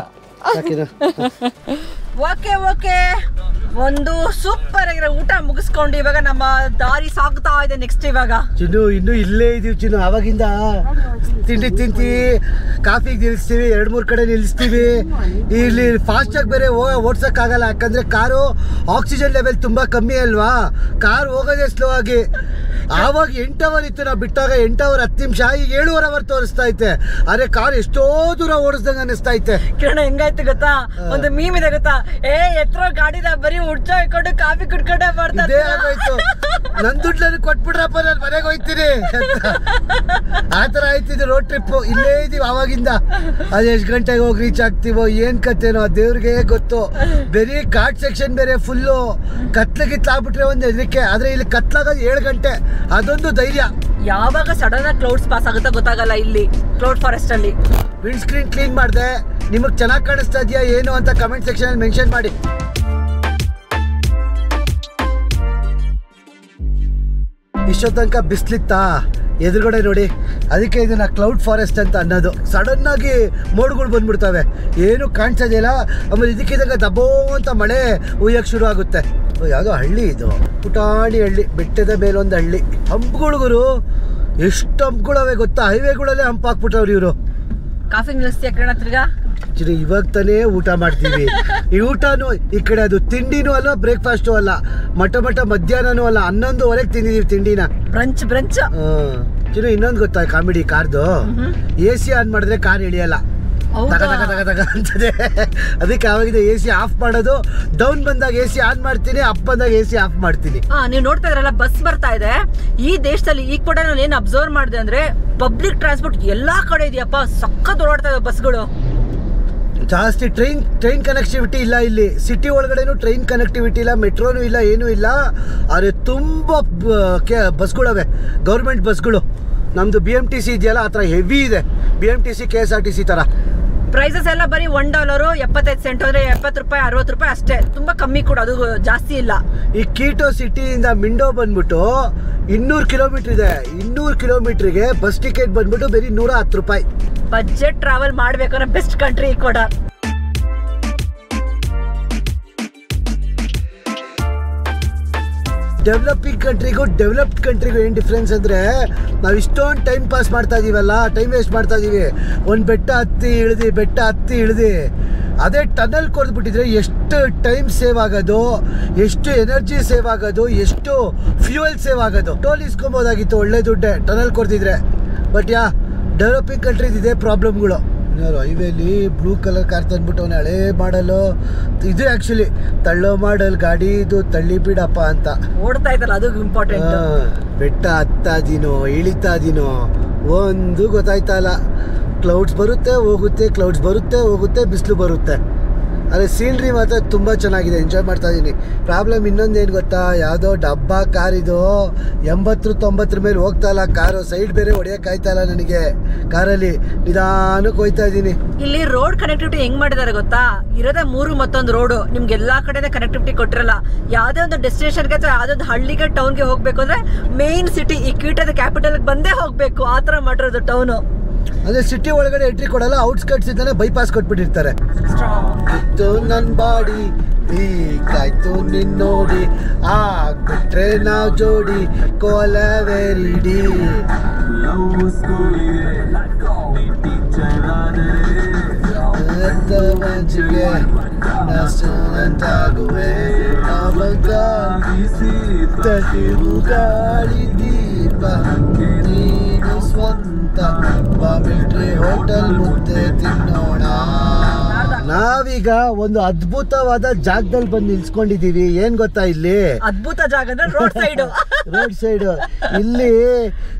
ಓಕೆ ಓಕೆ, ಒಂದು ಸೂಪರ್ ಆಗಿರೋ ಊಟ ಮುಗಿಸ್ಕೊಂಡು ಇವಾಗ ನಮ್ಮ ದಾರಿ ಸಾಗ್ತಾ ಇದೆ. ನೆಕ್ಸ್ಟ್ ಇವಾಗ ಚಿನ್ನು ಇನ್ನೂ ಇಲ್ಲೇ ಇದೀವಿ ಚಿನ್ನು. ಆವಾಗಿಂದ ತಿಂಡಿ ತಿಂತೀವಿ, ಕಾಫಿಗೆ ನಿಲ್ಲಿಸ್ತೀವಿ, 2-3 ಕಡೆ ನಿಲ್ಲಿಸ್ತೀವಿ. ಇಲ್ಲಿ ಫಾಸ್ಟಾಗಿ ಬೇರೆ ಓಡ್ಸೋಕ್ಕಾಗಲ್ಲ, ಯಾಕಂದರೆ ಕಾರು ಆಕ್ಸಿಜನ್ ಲೆವೆಲ್ ತುಂಬ ಕಮ್ಮಿ ಅಲ್ವಾ. ಕಾರ್ ಹೋಗೋದೇ ಸ್ಲೋ ಆಗಿ. ಆವಾಗ 8 ಅವರ್ ಇತ್ತು ನಾವು ಬಿಟ್ಟಾಗ, 8 ಅವರ್ 10 ನಿಮಿಷ, ಈಗ 7 ಅವರ್ ತೋರಿಸ್ತಾ ಐತೆ. ಆದರೆ ಕಾರ್ ಎಷ್ಟೋ ದೂರ ಓಡಿಸ್ದಂಗೆ ಅನ್ನಿಸ್ತಾ ಐತೆ. ಕಿರಣ ಹೆಂಗಾಯ್ತು ಗೊತ್ತಾ, ಒಂದು ಮೀಮ್ ಇದೆ ಗೊತ್ತಾ, ಎತ್ರೋ ಗಾಡಿನ ಬರೀ ಉಡ್ಚ ಇಟ್ಕೊಂಡು ಕಾಫಿ ಕುಡ್ಕೊಂಡೆ ಬರ್ತಾರೆ. ಇದೇ ಆಗೋಯ್ತು. ನನ್ನ ದುಡ್ಡು ನನಗೆ ಕೊಟ್ಬಿಡ್ರಪ್ಪ, ನಾನು ಮನೆಗೆ ಹೋಗ್ತೀನಿ ಆ ಥರ ಆಯ್ತಿದ್ದು ರೋಡ್ ಟ್ರಿಪ್ಪು. ಇಲ್ಲೇ ಇದೀವಿ ಆವಾಗಿಂದ. ಅದು ಎಷ್ಟು ಗಂಟೆಗೆ ಹೋಗಿ ರೀಚ್ ಆಗ್ತೀವೋ ಏನು ಕತ್ತೇನೋ ಆ ದೇವ್ರಿಗೆ ಗೊತ್ತು. ಬರೀ ಘಾಟ್ ಸೆಕ್ಷನ್ ಬೇರೆ ಫುಲ್ಲು ಕತ್ಲಾಗ್ಬಿಟ್ರೆ ಒಂದು ಹೆದರಿಕೆ. ಆದರೆ ಇಲ್ಲಿ ಕತ್ಲಾಗೋದು 7 ಗಂಟೆ, ಅದೊಂದು ಧೈರ್ಯ. ಯಾವಾಗ ಸಡನ್ ಆಗಿ ಕ್ಲೌಡ್ಸ್ ಪಾಸ್ ಆಗುತ್ತಾ ಗೊತ್ತಾಗಲ್ಲ ಇಲ್ಲಿ ಕ್ಲೌಡ್ ಫಾರೆಸ್ಟ್ ಅಲ್ಲಿ. ವಿಂಡ್ ಸ್ಕ್ರೀನ್ ಕ್ಲೀನ್ ಮಾಡಿದೆ. ನಿಮಗೆ ಚೆನ್ನಾಗಿ ಕಾಣಿಸ್ತಾ ಇದೆಯಾ ಏನು ಅಂತ ಕಮೆಂಟ್ ಸೆಕ್ಷನ್ ಅಲ್ಲಿ ಮೆನ್ಷನ್ ಮಾಡಿ. ಇಷ್ಟೋ ತನಕ ಬಿಸ್ಲಿತ್ತಾ ಎದುರುಗಡೆ ನೋಡಿ, ಅದಕ್ಕೆ ಇದನ್ನ ಕ್ಲೌಡ್ ಫಾರೆಸ್ಟ್ ಅಂತ ಅನ್ನೋದು. ಸಡನ್ ಆಗಿ ಮೋಡ್ಗಳು ಬಂದ್ಬಿಡ್ತವೆ, ಏನು ಕಾಣಿಸೋದಿಲ್ಲ. ಆಮೇಲೆ ಇದಕ್ಕಿದ್ದಾಗ ದಬ್ಬೋ ಅಂತ ಮಳೆ ಉಯ್ಯಕ್ಕೆ ಶುರು ಆಗುತ್ತೆ. ಯಾವುದೋ ಹಳ್ಳಿ ಇದು, ಪುಟಾಣಿ ಹಳ್ಳಿ, ಬೆಟ್ಟದ ಮೇಲೊಂದು ಹಳ್ಳಿ. ಹಂಪ್ಗಳು ಎಷ್ಟು ಹಂಪ್ಗಳವೆ ಗೊತ್ತಾ, ಹೈವೇಗಳಲ್ಲೇ ಹಂಪ್ ಹಾಕ್ಬಿಟ್ಟವ್ರು ಇವರು. ಕಾಫಿ ನಿಲ್ಲಿಸ್ತೀಯ ಕಿರಣ ತಿರ್ಗಾ? ಇವಾಗ ತಾನೇ ಊಟ ಮಾಡ್ತೀವಿ. ಈ ಊಟನೂ ಈ ಕಡೆ ಅದು ತಿಂಡಿನೂ ಅಲ್ಲ, ಬ್ರೇಕ್ಫಾಸ್ಟು ಅಲ್ಲ, ಮಠ ಮಧ್ಯಾಹ್ನನೂ ಅಲ್ಲ, 11:30 ತಿಂದಿದೀವಿ ತಿಂಡಿನ. ಬ್ರಂಚ್ ಇನ್ನೊಂದು ಗೊತ್ತಾ ಕಾಮಿಡಿ ಕಾರ್ದು, AC ಆನ್ ಮಾಡಿದ್ರೆ ಕಾರ್ ಇಳಿಯಲ್ಲ, ತಗ ಅಂತದೆ. ಅದಕ್ಕೆ ಆವಾಗಿದೆ AC ಆಫ್ ಮಾಡೋದು. ಡೌನ್ ಬಂದಾಗ AC ಆನ್ ಮಾಡ್ತೀನಿ, ಅಪ್ ಬಂದಾಗ AC ಆಫ್ ಮಾಡ್ತೀನಿ. ನೀವು ನೋಡ್ತಾ ಇದ್ರಲ್ಲ, ಬಸ್ ಬರ್ತಾ ಇದೆ ಈ ದೇಶದಲ್ಲಿ. ಈಗ ಕೂಡ ನಾನು ಏನು ಅಬ್ಸರ್ವ್ ಮಾಡಿದೆ ಅಂದ್ರೆ, ಪಬ್ಲಿಕ್ ಟ್ರಾನ್ಸ್ಪೋರ್ಟ್ ಎಲ್ಲಾ ಕಡೆ ಇದೆಯಪ್ಪ, ಸಖತ್ ಓಡಾಡ್ತಾ ಇದೆ ಬಸ್ಗಳು. ಜಾಸ್ತಿ ಟ್ರೈನ್ ಕನೆಕ್ಟಿವಿಟಿ ಇಲ್ಲ ಇಲ್ಲಿ. ಸಿಟಿ ಒಳಗಡೆನೂ ಟ್ರೈನ್ ಕನೆಕ್ಟಿವಿಟಿ ಇಲ್ಲ, ಮೆಟ್ರೋನು ಇಲ್ಲ, ಏನೂ ಇಲ್ಲ. ಆದರೆ ತುಂಬ ಬಸ್ಗಳವೆ, ಗೌರ್ಮೆಂಟ್ ಬಸ್ಗಳು. ನಮ್ಮದು BMTC ಇದೆಯಲ್ಲ, ಆ ಥರ ಹೆವಿ ಇದೆ. BMTC KSRTC ಥರ. ಪ್ರೈಸಸ್ ಎಲ್ಲ ಬರೀ $1 75 ಸೆಂಟ್, ಅಂದರೆ 70 ರೂಪಾಯಿ 60 ರೂಪಾಯಿ ಅಷ್ಟೇ. ತುಂಬ ಕಮ್ಮಿ ಕೂಡ, ಅದು ಜಾಸ್ತಿ ಇಲ್ಲ. ಈ ಕೀಟೋ ಸಿಟಿಯಿಂದ ಮಿಂಡೋ ಬಂದ್ಬಿಟ್ಟು 200 ಕಿಲೋಮೀಟರ್ ಇದೆ. 200 ಕಿಲೋಮೀಟ್ರಿಗೆ ಬಸ್ ಟಿಕೆಟ್ ಬಂದ್ಬಿಟ್ಟು ಬರೀ $110 ರೂಪಾಯಿ. ಬಜೆಟ್ ಟ್ರಾವೆಲ್ ಮಾಡ್ಬೇಕಂದ್ರೆ ಬೆಸ್ಟ್ ಕಂಟ್ರಿ ಕೂಡ. ಡೆವಲಪಿಂಗ್ ಕಂಟ್ರಿಗೂ ಡೆವಲಪ್ಡ್ ಕಂಟ್ರಿಗೂ ಏನು ಡಿಫ್ರೆನ್ಸ್ ಅಂದರೆ, ನಾವು ಇಷ್ಟೊಂದು ಟೈಮ್ ಪಾಸ್ ಮಾಡ್ತಾ ಇದೀವಲ್ಲ, ಟೈಮ್ ವೇಸ್ಟ್ ಮಾಡ್ತಾ ಇದೀವಿ. ಒಂದು ಬೆಟ್ಟ ಹತ್ತಿ ಇಳಿದು ಅದೇ ಟನಲ್ ಕೊಡ್ಬಿಟ್ಟಿದ್ರೆ ಎಷ್ಟು ಟೈಮ್ ಸೇವ್ ಆಗೋದು, ಎಷ್ಟು ಎನರ್ಜಿ ಸೇವ್ ಆಗೋದು, ಎಷ್ಟು ಫ್ಯೂಯಲ್ ಸೇವ್ ಆಗೋದು. ಟೋಲ್ ಇಸ್ಕೊಬೋದಾಗಿತ್ತು ಒಳ್ಳೆ ದುಡ್ಡೆ ಟನಲ್ ಕೊಡ್ತಿದ್ರೆ. ಬಟ್ ಡೆವಲಪಿಂಗ್ ಕಂಟ್ರೀಸ್ ಇದೇ ಪ್ರಾಬ್ಲಮ್ಗಳು. ಹೈವೇಲಿ ಬ್ಲೂ ಕಲರ್ ಕಾರ್ ತಂದ್ಬಿಟ್ಟು ಅವನು ಹಳೇ ಮಾಡಲು. ಇದು ಆ್ಯಕ್ಚುಲಿ ತಳ್ಳೋ ಮಾಡಲ್ ಗಾಡಿ, ಇದು ತಳ್ಳಿ ಬಿಡಪ್ಪ ಅಂತ ಓಡ್ತಾ ಇದ್ದಲ್ಲ, ಅದು ಇಂಪಾರ್ಟೆಂಟ್. ಬೆಟ್ಟ ಹತ್ತಾ ಇದೀನೋ ಇಳಿತಾ ಇದೀನೋ ಒಂದು ಗೊತ್ತಾಯ್ತಾ ಇಲ್ಲ. ಕ್ಲೌಡ್ಸ್ ಬರುತ್ತೆ ಹೋಗುತ್ತೆ, ಬಿಸಿಲು ಬರುತ್ತೆ. ಅದೇ ಸೀನ್ರಿ ಮಾತ್ರ ತುಂಬ ಚೆನ್ನಾಗಿದೆ, ಎಂಜಾಯ್ ಮಾಡ್ತಾ ಇದ್ದೀನಿ. ಪ್ರಾಬ್ಲಮ್ ಇನ್ನೊಂದೇನು ಗೊತ್ತಾ, ಯಾವುದೋ ಡಬ್ಬಾ ಕಾರ್ ಇದು, 80-90 ಮೇಲೆ ಹೋಗ್ತಾ ಇಲ್ಲ ಕಾರು. ಸೈಡ್ ಬೇರೆ ಹೊಡೆಯೋಕ್ಕಾಯ್ತಾ ಇಲ್ಲ ನನಗೆ ಕಾರಲ್ಲಿ, ನಿಧಾನಕ್ಕೆ ಹೋಗ್ತಾ ಇದ್ದೀನಿ. ಇಲ್ಲಿ ರೋಡ್ ಕನೆಕ್ಟಿವಿಟಿ ಹೆಂಗ್ ಮಾಡಿದಾರೆ ಗೊತ್ತಾ, ಇರೋದೇ 3 ಮತ್ತೊಂದು ರೋಡು. ನಿಮ್ಗೆ ಎಲ್ಲಾ ಕಡೆ ಕನೆಕ್ಟಿವಿಟಿ ಕೊಟ್ಟಿರಲ್ಲ. ಯಾವುದೇ ಒಂದು ಡೆಸ್ಟಿನೇಷನ್ಗೆ ಅಥವಾ ಯಾವುದೊಂದು ಹಳ್ಳಿಗೆ ಟೌನ್ಗೆ ಹೋಗ್ಬೇಕು ಅಂದ್ರೆ ಮೇನ್ ಸಿಟಿ, ಈ ಕೀಟದ ಕ್ಯಾಪಿಟಲ್ಗೆ ಬಂದೇ ಹೋಗ್ಬೇಕು, ಆ ಥರ ಮಾಡಿರೋದು ಟೌನು. ಅದೇ ಸಿಟಿ ಒಳಗಡೆ ಎಂಟ್ರಿ ಕೊಡಲ್ಲ, ಔಟ್ಸ್ಕಟ್ಸ್ ಇದ್ದಾನೆ ಬೈಪಾಸ್ ಕೊಟ್ಬಿಟ್ಟಿರ್ತಾರೆ. ನನ್ನ ಬಾಡಿ ಈಗಾಯ್ತು ನಿನ್ನೋಡಿ, ಆಗ್ಬಿಟ್ರೆ ನಾವು ಜೋಡಿ ಕೋಲವೆರಿಡಿ. ಅಂತಾಗುವೆ ಗಾಳಿ ದೀಪ ನೀನು ಸ್ವಂತ ಹೋಟೆಲ್ ಮುದ್ದೆ ತಿನ್ನೋಣ. ನಾವೀಗ ಒಂದು ಅದ್ಭುತವಾದ ಜಾಗದಲ್ಲಿ ಬಂದು ನಿಲ್ಸ್ಕೊಂಡಿದೀವಿ. ಏನ್ ಗೊತ್ತಾ, ಇಲ್ಲಿ ಅದ್ಭುತ ಜಾಗ ಅಂದ್ರೆ ರೋಡ್ ಸೈಡ್. ಇಲ್ಲಿ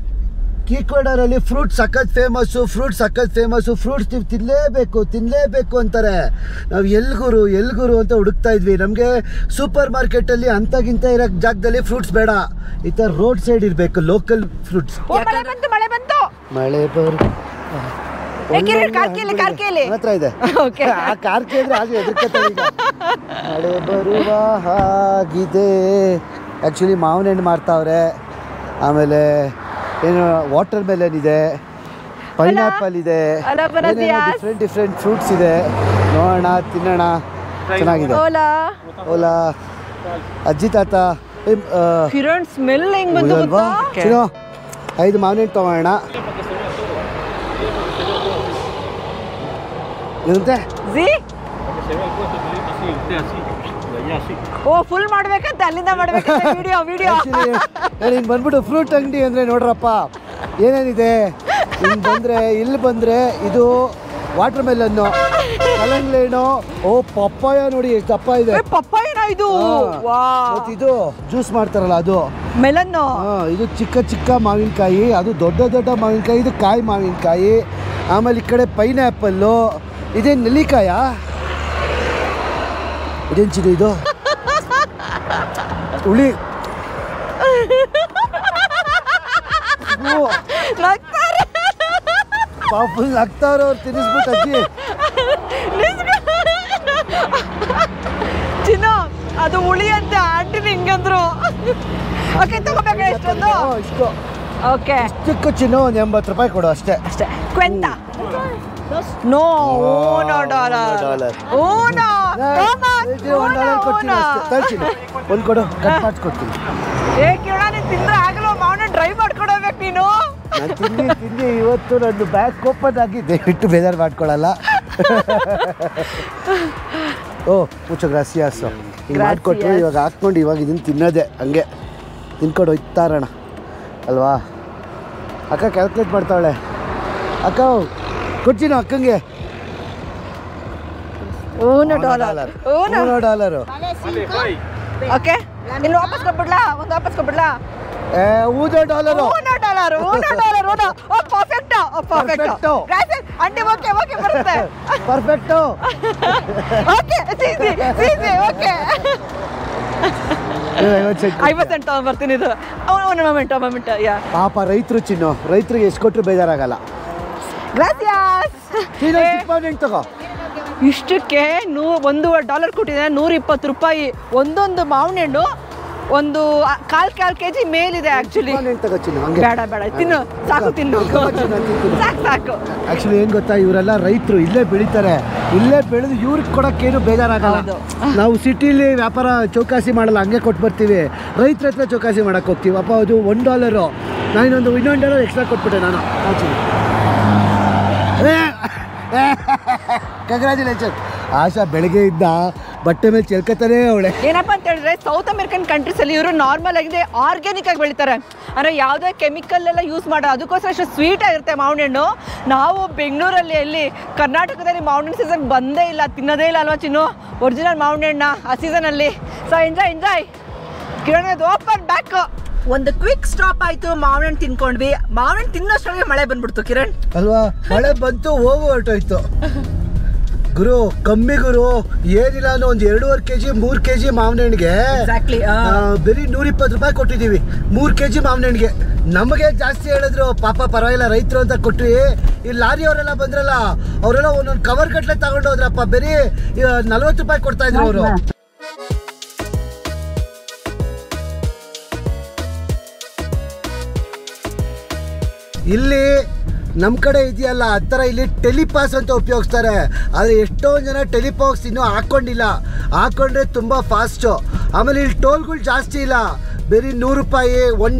ಕೀಕ್ವಾಡರಲ್ಲಿ ಫ್ರೂಟ್ ಸಖತ್ ಫೇಮಸ್ಸು. ಫ್ರೂಟ್ಸ್ ನೀವು ತಿನ್ನಲೇಬೇಕು ಅಂತಾರೆ. ನಾವು ಎಲ್ಗುರು ಅಂತ ಹುಡುಕ್ತಾ ಇದ್ವಿ. ನಮಗೆ ಸೂಪರ್ ಮಾರ್ಕೆಟಲ್ಲಿ ಅಂತಾಗಿಂತ ಇರೋ ಜಾಗದಲ್ಲಿ ಫ್ರೂಟ್ಸ್ ಬೇಡ, ಈ ಥರ ರೋಡ್ ಸೈಡ್ ಇರಬೇಕು ಲೋಕಲ್ ಫ್ರೂಟ್ಸ್. ಮಳೆ ನನ್ನ ಹತ್ರ ಇದೆ. ಆ ಕಾರ್ ಕೇಳಿದ್ರೆ ಹಾಗೆ ಎದುರ್ಕೊತಾಳೆ ಈಗ. ಮಳೆ ಬರುವ ಹಾಗಿದೆ. ಆ್ಯಕ್ಚುಲಿ ಮಾವಿನ ಹಣ್ಣು ಮಾರ್ತಾವ್ರೆ, ಆಮೇಲೆ ಏನು ವಾಟರ್ ಮೆಲನ್ ಇದೆ, ಪೈನಾಪಲ್ ಇದೆ, ಡಿಫ್ರೆಂಟ್ ಫ್ರೂಟ್ಸ್ ಇದೆ. ನೋಡೋಣ, ತಿನ್ನೋಣ, ಚೆನ್ನಾಗಿದೆ. ಓಲಾ ಅಜ್ಜಿ ತಾತ ಕಿರಣ್ ಸ್ಮೆಲ್ ಹೆಂಗ್ ಬಂತು ಗೊತ್ತಾ? 5 ಮಾವಿನ ಹಣ್ಣು ತಗೋಣ. ಏನಂತೆ ಓ ಫುಲ್ ಮಾಡ್ಬೇಕಂತ ಅಲ್ಲಿಂದ ಮಾಡ್ಬೇಕಂತ ವಿಡಿಯೋ ಹಿಂಗೆ ಬಂದ್ಬಿಟ್ಟು ಫ್ರೂಟ್ ಅಂಗಡಿ ಅಂದರೆ ನೋಡ್ರಪ್ಪ ಏನೇನಿದೆ. ಹಿಂಗೆ ಬಂದರೆ ಇಲ್ಲಿ ಬಂದರೆ ಇದು ವಾಟರ್ ಮೆಲನ್ನು, ಕಲ್ಲಂಗಡಿ, ಓ ಪಪ್ಪಾಯ ನೋಡಿ ಎಷ್ಟು ದಪ್ಪ ಇದೆ. ಪಪ್ಪಾಯನ ಇದು? ಇದು ಜ್ಯೂಸ್ ಮಾಡ್ತಾರಲ್ಲ ಅದು ಮೆಲನ್ನು. ಇದು ಚಿಕ್ಕ ಚಿಕ್ಕ ಮಾವಿನಕಾಯಿ, ಅದು ದೊಡ್ಡ ದೊಡ್ಡ ಮಾವಿನಕಾಯಿ, ಇದು ಕಾಯಿ ಮಾವಿನಕಾಯಿ. ಆಮೇಲೆ ಈ ಕಡೆ ಪೈನಾಪಲ್ಲು, ಇದೇನು ನೆಲ್ಲಿಕಾಯ, ಇದೇನು ಚಿದು ಇದು ಹುಳಿ. ಫುಲ್ ಆಗ್ತಾವ್ರ ಅವ್ರು ತಿನ್ನಿಸ್ಬಿಟ್ಟು ಅಜ್ಜಿ. ಚಿನ್ನು ಅದು ಹುಳಿ ಅಂತ ಆಂಟಿ ಹಿಂಗಂದ್ರು. ಓಕೆ ತಗೋಬೇಕಾ ಎಷ್ಟೊಂದು? ಇಷ್ಟು ಓಕೆ ಚಿಕ್ಕ ಚಿನ್ನ ಒಂದು 80 ರೂಪಾಯಿ ಕೊಡು ಅಷ್ಟೇ. ಕ್ವೆಂತ ನೋ $1. ಒಂದು ಕೊಡು, ಕಟ್ ಮಾಡಿಸ್ಕೊಡ್ತೀನಿ. ಕಿರಣ ನೀನು ತಿಂದ್ರೆ ಆಗಲ್ಲ, ಮಾವನ ಡ್ರೈ ಮಾಡ್ಕೊಡಬೇಕು ನೀನು. ನಾನು ತಿಂದು ಇವತ್ತು ನನ್ನ ಬ್ಯಾಗ್ ಓಪನ್ ಆಗಿ ದಯವಿಟ್ಟು ಬೇಜಾರು ಮಾಡ್ಕೊಳ್ಳಲ್ಲ. ಓ ಮುಚ್ಚ ಗ್ರಾಸಿಯಾಸು ಹಿಂಗೆ ಮಾಡಿಕೊಟ್ರು. ಇವಾಗ ಹಾಕ್ಕೊಂಡು ಇವಾಗ ಇದನ್ನು ತಿನ್ನೋದೆ, ಹಂಗೆ ತಿನ್ಕೊಂಡು ಹೋಯ್ತಾರಣ ಅಲ್ವಾ. ಅಕ್ಕ ಕ್ಯಾಲ್ಕುಲೇಟ್ ಮಾಡ್ತಾವಳೆ. ಅಕ್ಕ ಕೊಡ್ತೀನಿ ಅಕ್ಕಂಗೆ $1. ಓಕೆ ಇನ್ನು ವಾಪಸ್ ಕೊಟ್ಬಿಡ್ಲಾ? ಒಂದು ವಾಪಸ್ ಕೊಟ್ಬಿಡ್ಲಾ? $1. Perfect aunty. ಓಕೆ ಬರುತ್ತೆ. ಪರ್ಫೆಕ್ಟ್. ಓಕೆ ಓಕೆ 50 ಸೆಂಟ್ ತಗೊಂಡ್ಬರ್ತೀನಿ. ಇದು ಮೊಮೆಂಟ್. ಪಾಪ ರೈತರು ಚಿನ್ನು, ರೈತರಿಗೆ ಎಷ್ಟು ಕೊಟ್ಟರು ಬೇಜಾರಾಗಲ್ಲ. ತಗೋ. ಇಷ್ಟಕ್ಕೆ $1 ಕೊಟ್ಟಿದೆ, $120. ಒಂದೊಂದು ಮಾವಿನ ಹಣ್ಣು ಒಂದು 1/4 kg ಮೇಲಿದೆ. ಆಕ್ಚುಲಿ ಬೇಡ ತಿನ್ನು, ಸಾಕು ತಿನ್ನು, ಸಾಕು. ಆಕ್ಚುಲಿ ಏನ್ ಗೊತ್ತಾ, ಇವರೆಲ್ಲ ರೈತರು ಇಲ್ಲೇ ಬೆಳಿತಾರೆ, ಇಲ್ಲೇ ಬೆಳೆದು ಇವ್ರಿಗೆ ಕೊಡೋಕ್ಕೇನು ಬೇಜಾರಾಗಲ್ಲ. ನಾವು ಸಿಟಿಲಿ ವ್ಯಾಪಾರ ಚೌಕಾಸಿ ಮಾಡಲ್ಲ, ಹಂಗೆ ಕೊಟ್ಟು ಬರ್ತೀವಿ. ರೈತರ ಹತ್ರ ಚೌಕಾಸಿ ಮಾಡಕ್ಕೆ ಹೋಗ್ತೀವಿ. ಅಪ್ಪ ಅದು $1, ನಾನು ಇನ್ನೊಂದು $1 ಎಕ್ಸ್ಟ್ರಾ ಕೊಟ್ಬಿಟ್ಟೆ ನಾನು. ಕಂಗ್ರ್ಯಾಚುಲೇಷನ್. ಆಶಾ ಬೆಳಗ್ಗೆ ಇದ್ದ ಬಟ್ಟೆ ಮೇಲೆ ಚೆಲ್ಕತಾನೆ ಅವಳೆ. ಏನಪ್ಪ ಅಂತ ಹೇಳಿದ್ರೆ, ಸೌತ್ ಅಮೆರಿಕನ್ ಕಂಟ್ರೀಸ್ ಅಲ್ಲಿ ಇವರು ನಾರ್ಮಲ್ ಆಗಿದೆ ಆರ್ಗ್ಯಾನಿಕ್ ಆಗಿ ಬೆಳಿತಾರೆ. ಅಂದರೆ ಯಾವುದೇ ಕೆಮಿಕಲ್ ಎಲ್ಲ ಯೂಸ್ ಮಾಡೋ, ಅದಕ್ಕೋಸ್ಕರ ಅಷ್ಟು ಸ್ವೀಟ್ ಆಗಿರುತ್ತೆ ಮಾವಿನ ಹಣ್ಣು. ನಾವು ಬೆಂಗಳೂರಲ್ಲಿ ಎಲ್ಲಿ ಕರ್ನಾಟಕದಲ್ಲಿ ಮಾವಿನ ಹಣ್ಣು ಸೀಸನ್ ಬಂದೇ ಇಲ್ಲ, ತಿನ್ನೋದೇ ಇಲ್ಲ ಅಲ್ವಾ ಚಿನ್ನು, ಒರಿಜಿನಲ್ ಮಾವಿನ ಹಣ್ಣ ಆ ಸೀಸನಲ್ಲಿ. ಸೊ ಎಂಜಾಯ್ ಕಿರಣ. Open back. ಒಂದು ಕ್ವಿಕ್ ಸ್ಟಾಪ್ ಆಯ್ತು, ಮಾವಿನ ಹಣ್ಣು ತಿನ್ಕೊಂಡ್ವಿ. ಮಾವಿನ ಹಣ್ಣು ತಿನ್ನೋಷ್ಟೊಳಗೆ ಮಳೆ ಬಂದ್ಬಿಡ್ತು ಕಿರಣ್ ಅಲ್ವಾ. ಮಳೆ ಬಂತು, ಹೊರಟೋಯ್ತು ಗುರು. ಕಮ್ಮಿ ಗುರು, ಏನಿಲ್ಲ ಅಂದ್ರೆ ಒಂದು 2.5 kg 3 kg ಮಾವಿನ ಹಣ್ಣಿಗೆ ಬರೀ $120 ಕೊಟ್ಟಿದ್ದೀವಿ. 3 kg ಮಾವಿನ ಹಣ್ಣಿಗೆ ನಮಗೆ ಜಾಸ್ತಿ ಹೇಳಿದ್ರು. ಪಾಪ ಪರವಾಗಿಲ್ಲ ರೈತರು ಅಂತ ಕೊಟ್ವಿ. ಈ ಲಾರಿ ಅವರೆಲ್ಲ ಬಂದ್ರಲ್ಲ, ಅವರೆಲ್ಲ ಒಂದೊಂದು ಕವರ್ ಗಟ್ಟಲೆ ತಗೊಂಡು ಹೋದ್ರಪ್ಪ. ಬರೀ $40 ಕೊಡ್ತಾ ಇದ್ರು ಅವರು. ಇಲ್ಲಿ ನಮ್ಮ ಕಡೆ ಇದೆಯಲ್ಲ ಆ ಥರ ಇಲ್ಲಿ ಟೆಲಿಪಾಸ್ ಅಂತ ಉಪಯೋಗಿಸ್ತಾರೆ. ಆದರೆ ಎಷ್ಟೊಂದು ಜನ ಟೆಲಿಪಾಸ್ ಇನ್ನೂ ಹಾಕ್ಕೊಂಡಿಲ್ಲ. ಹಾಕ್ಕೊಂಡ್ರೆ ತುಂಬ ಫಾಸ್ಟು. ಆಮೇಲೆ ಇಲ್ಲಿ ಟೋಲ್ಗಳು ಜಾಸ್ತಿ ಇಲ್ಲ, ಬರೀ $100, $1,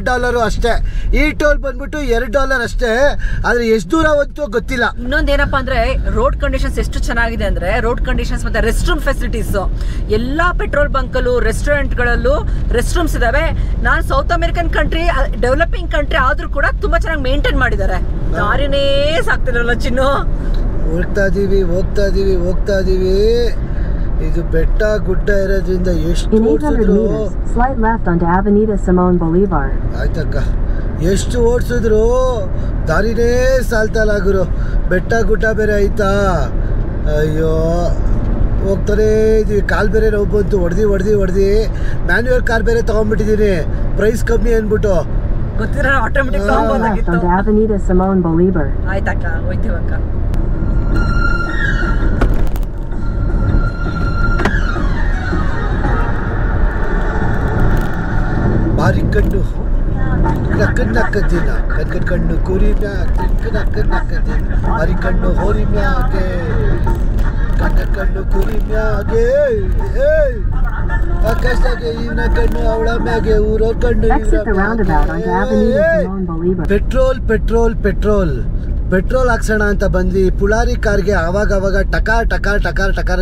$2 ಅಷ್ಟೇ. ಈ ಟೋಲ್ ಬಂದ್ಬಿಟ್ಟು $2 ಅಷ್ಟೇ. ಆದರೆ ಎಷ್ಟು ದೂರ ಹೋಯ್ತು ಗೊತ್ತಿಲ್ಲ. ಇನ್ನೊಂದೇನಪ್ಪ ಅಂದರೆ, ರೋಡ್ ಕಂಡೀಷನ್ಸ್ ಎಷ್ಟು ಚೆನ್ನಾಗಿದೆ ಅಂದರೆ, ರೋಡ್ ಕಂಡೀಷನ್ಸ್ ಮತ್ತು ರೆಸ್ಟ್ ರೂಮ್ ಫೆಸಿಲಿಟೀಸು ಎಲ್ಲ ಪೆಟ್ರೋಲ್ ಬಂಕಲ್ಲೂ ರೆಸ್ಟೋರೆಂಟ್ಗಳಲ್ಲೂ ರೆಸ್ಟ್ ರೂಮ್ಸ್ ಇದ್ದಾವೆ. ನಾನು south American country, developing country ಆದರೂ ಕೂಡ ತುಂಬ ಚೆನ್ನಾಗಿ ಮೇಂಟೈನ್ ಮಾಡಿದ್ದಾರೆ. ದಾರಿನೇ ಸಾಕ್ತಿರಲ್ಲ ಚಿನ್ನು. ಹೋಗ್ತಾ ಇದೀವಿ. ಇದು ಬೆಟ್ಟ ಗುಡ್ಡ ಇರೋದ್ರಿಂದ ಎಷ್ಟು ಓಡಿಸಿದ್ರು ಆಯ್ತಕ್ಕ, ಎಷ್ಟು ಓಡಿಸಿದ್ರು ದಾರಿನೇ ಸಾಲ್ತಲ್ಲ ಗುರು. ಬೆಟ್ಟ ಗುಡ್ಡ ಬೇರೆ ಆಯ್ತಾ, ಅಯ್ಯೋ ಹೋಗ್ತಾನೆ ಇದೀವಿ. ಕಾಲು ಬೇರೆ ನೋವು ಬಂತು, ಹೊಡೆದು ಮ್ಯಾನ್ಯುವಲ್ ಕಾರ್ ಬೇರೆ ತೊಗೊಂಡ್ಬಿಟ್ಟಿದ್ದೀನಿ, ಪ್ರೈಸ್ ಕಮ್ಮಿ ಅಂದ್ಬಿಟ್ಟು. ಗೊತ್ತಿರೋ automatic Left ತಗೊಂಬೋದಾಗಿತ್ತು. onto Avenida Simone Bolivar. ಆಯ್ತಕ್ಕ, ಹೋಯ್ತೀವಕ್ಕ. ಬಾರಿ ಕಣ್ಣು ನಕ್ಕದಿನ ಕಣ್ಣು ಕುರಿ ನಕ್ಕದಿನ ಬಾರಿ ಕಣ್ಣು ಹೋರಿ ಮ್ಯಾಗೆ ಕಣ್ಣು ಕುರಿ ಮ್ಯಾಗೆ ಆಕಾಶದಾಗೆ ಇನ್ನ ಕಣ್ಣು ಅವಳ ಮ್ಯಾಗೆ ಊರೋ ಕಣ್ಣು Exit the roundabout onto Avenida Simone Bolivar. Petrol ಹಾಕ್ಸೋಣ ಅಂತ ಬಂದ್ವಿ. ಪುಳಾರಿ ಕಾರ್ಗೆ ಅವಾಗ ಟಕಾರ್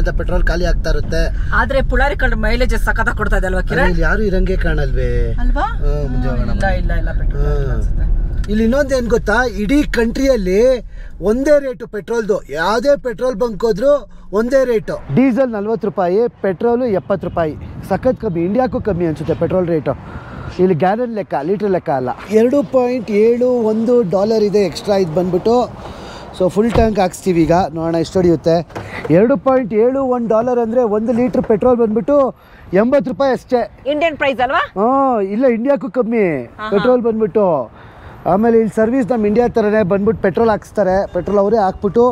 ಅಂತ ಪೆಟ್ರೋಲ್ ಖಾಲಿ ಆಗ್ತಾ ಇರುತ್ತೆ. ಆದ್ರೆ ಪುಳಾರಿ ಕಾರ್ ಮೈಲೇಜ್ ಸಖತ್ತಾಗಿ ಕೊಡ್ತಾ ಇದೆ ಅಲ್ವಾ ಕಿರಣ್? ಇಲ್ಲಿ ಯಾರು ಇರಂಗೆ ಕಾಣಲ್ವೇ ಅಲ್ವಾ? ಮುಂದೆ ಹೋಗೋಣ. ಇಲ್ಲ ಪೆಟ್ರೋಲ್. ಇಲ್ಲಿ ಇನ್ನೊಂದೇನು ಗೊತ್ತಾ, ಇಡೀ ಕಂಟ್ರಿಯಲ್ಲಿ ಒಂದೇ ರೇಟು ಪೆಟ್ರೋಲ್ದು. ಯಾವುದೇ ಪೆಟ್ರೋಲ್ ಬಂಕ್ ಹೋದ್ರು ಒಂದೇ ರೇಟು. ಡೀಸೆಲ್ 40 ರೂಪಾಯಿ, ಪೆಟ್ರೋಲು 70 ರೂಪಾಯಿ. ಸಖತ್ ಕಮ್ಮಿ, ಇಂಡಿಯಾಕ್ಕೂ ಕಮ್ಮಿ ಅನಿಸುತ್ತೆ ಪೆಟ್ರೋಲ್ ರೇಟು. ಇಲ್ಲಿ ಗ್ಯಾಲನ್ ಲೆಕ್ಕ, ಲೀಟ್ರ್ ಲೆಕ್ಕ ಅಲ್ಲ. $2.71 ಇದೆ ಎಕ್ಸ್ಟ್ರಾ. ಇದು ಬಂದ್ಬಿಟ್ಟು ಸೊ ಫುಲ್ ಟ್ಯಾಂಕ್ ಹಾಕ್ಸ್ತೀವಿ ಈಗ, ನೋಡೋಣ ಎಷ್ಟು ಹೊಡಿಯುತ್ತೆ. $2.71 ಅಂದರೆ 1 ಲೀಟ್ರ್ ಪೆಟ್ರೋಲ್ ಬಂದ್ಬಿಟ್ಟು 80 ರೂಪಾಯಿ ಅಷ್ಟೇ. ಇಂಡಿಯನ್ ಪ್ರೈಸ್ ಅಲ್ವಾ? ಇಲ್ಲ ಇಂಡಿಯಾಕ್ಕೂ ಕಮ್ಮಿ ಪೆಟ್ರೋಲ್ ಬಂದ್ಬಿಟ್ಟು. ಆಮೇಲೆ ಇಲ್ಲಿ ಸರ್ವಿಸ್ ನಮ್ಮ ಇಂಡಿಯಾ ಥರನೇ ಬಂದ್ಬಿಟ್ಟು ಪೆಟ್ರೋಲ್ ಹಾಕ್ಸ್ತಾರೆ. ಪೆಟ್ರೋಲ್ ಅವರೇ ಹಾಕ್ಬಿಟ್ಟು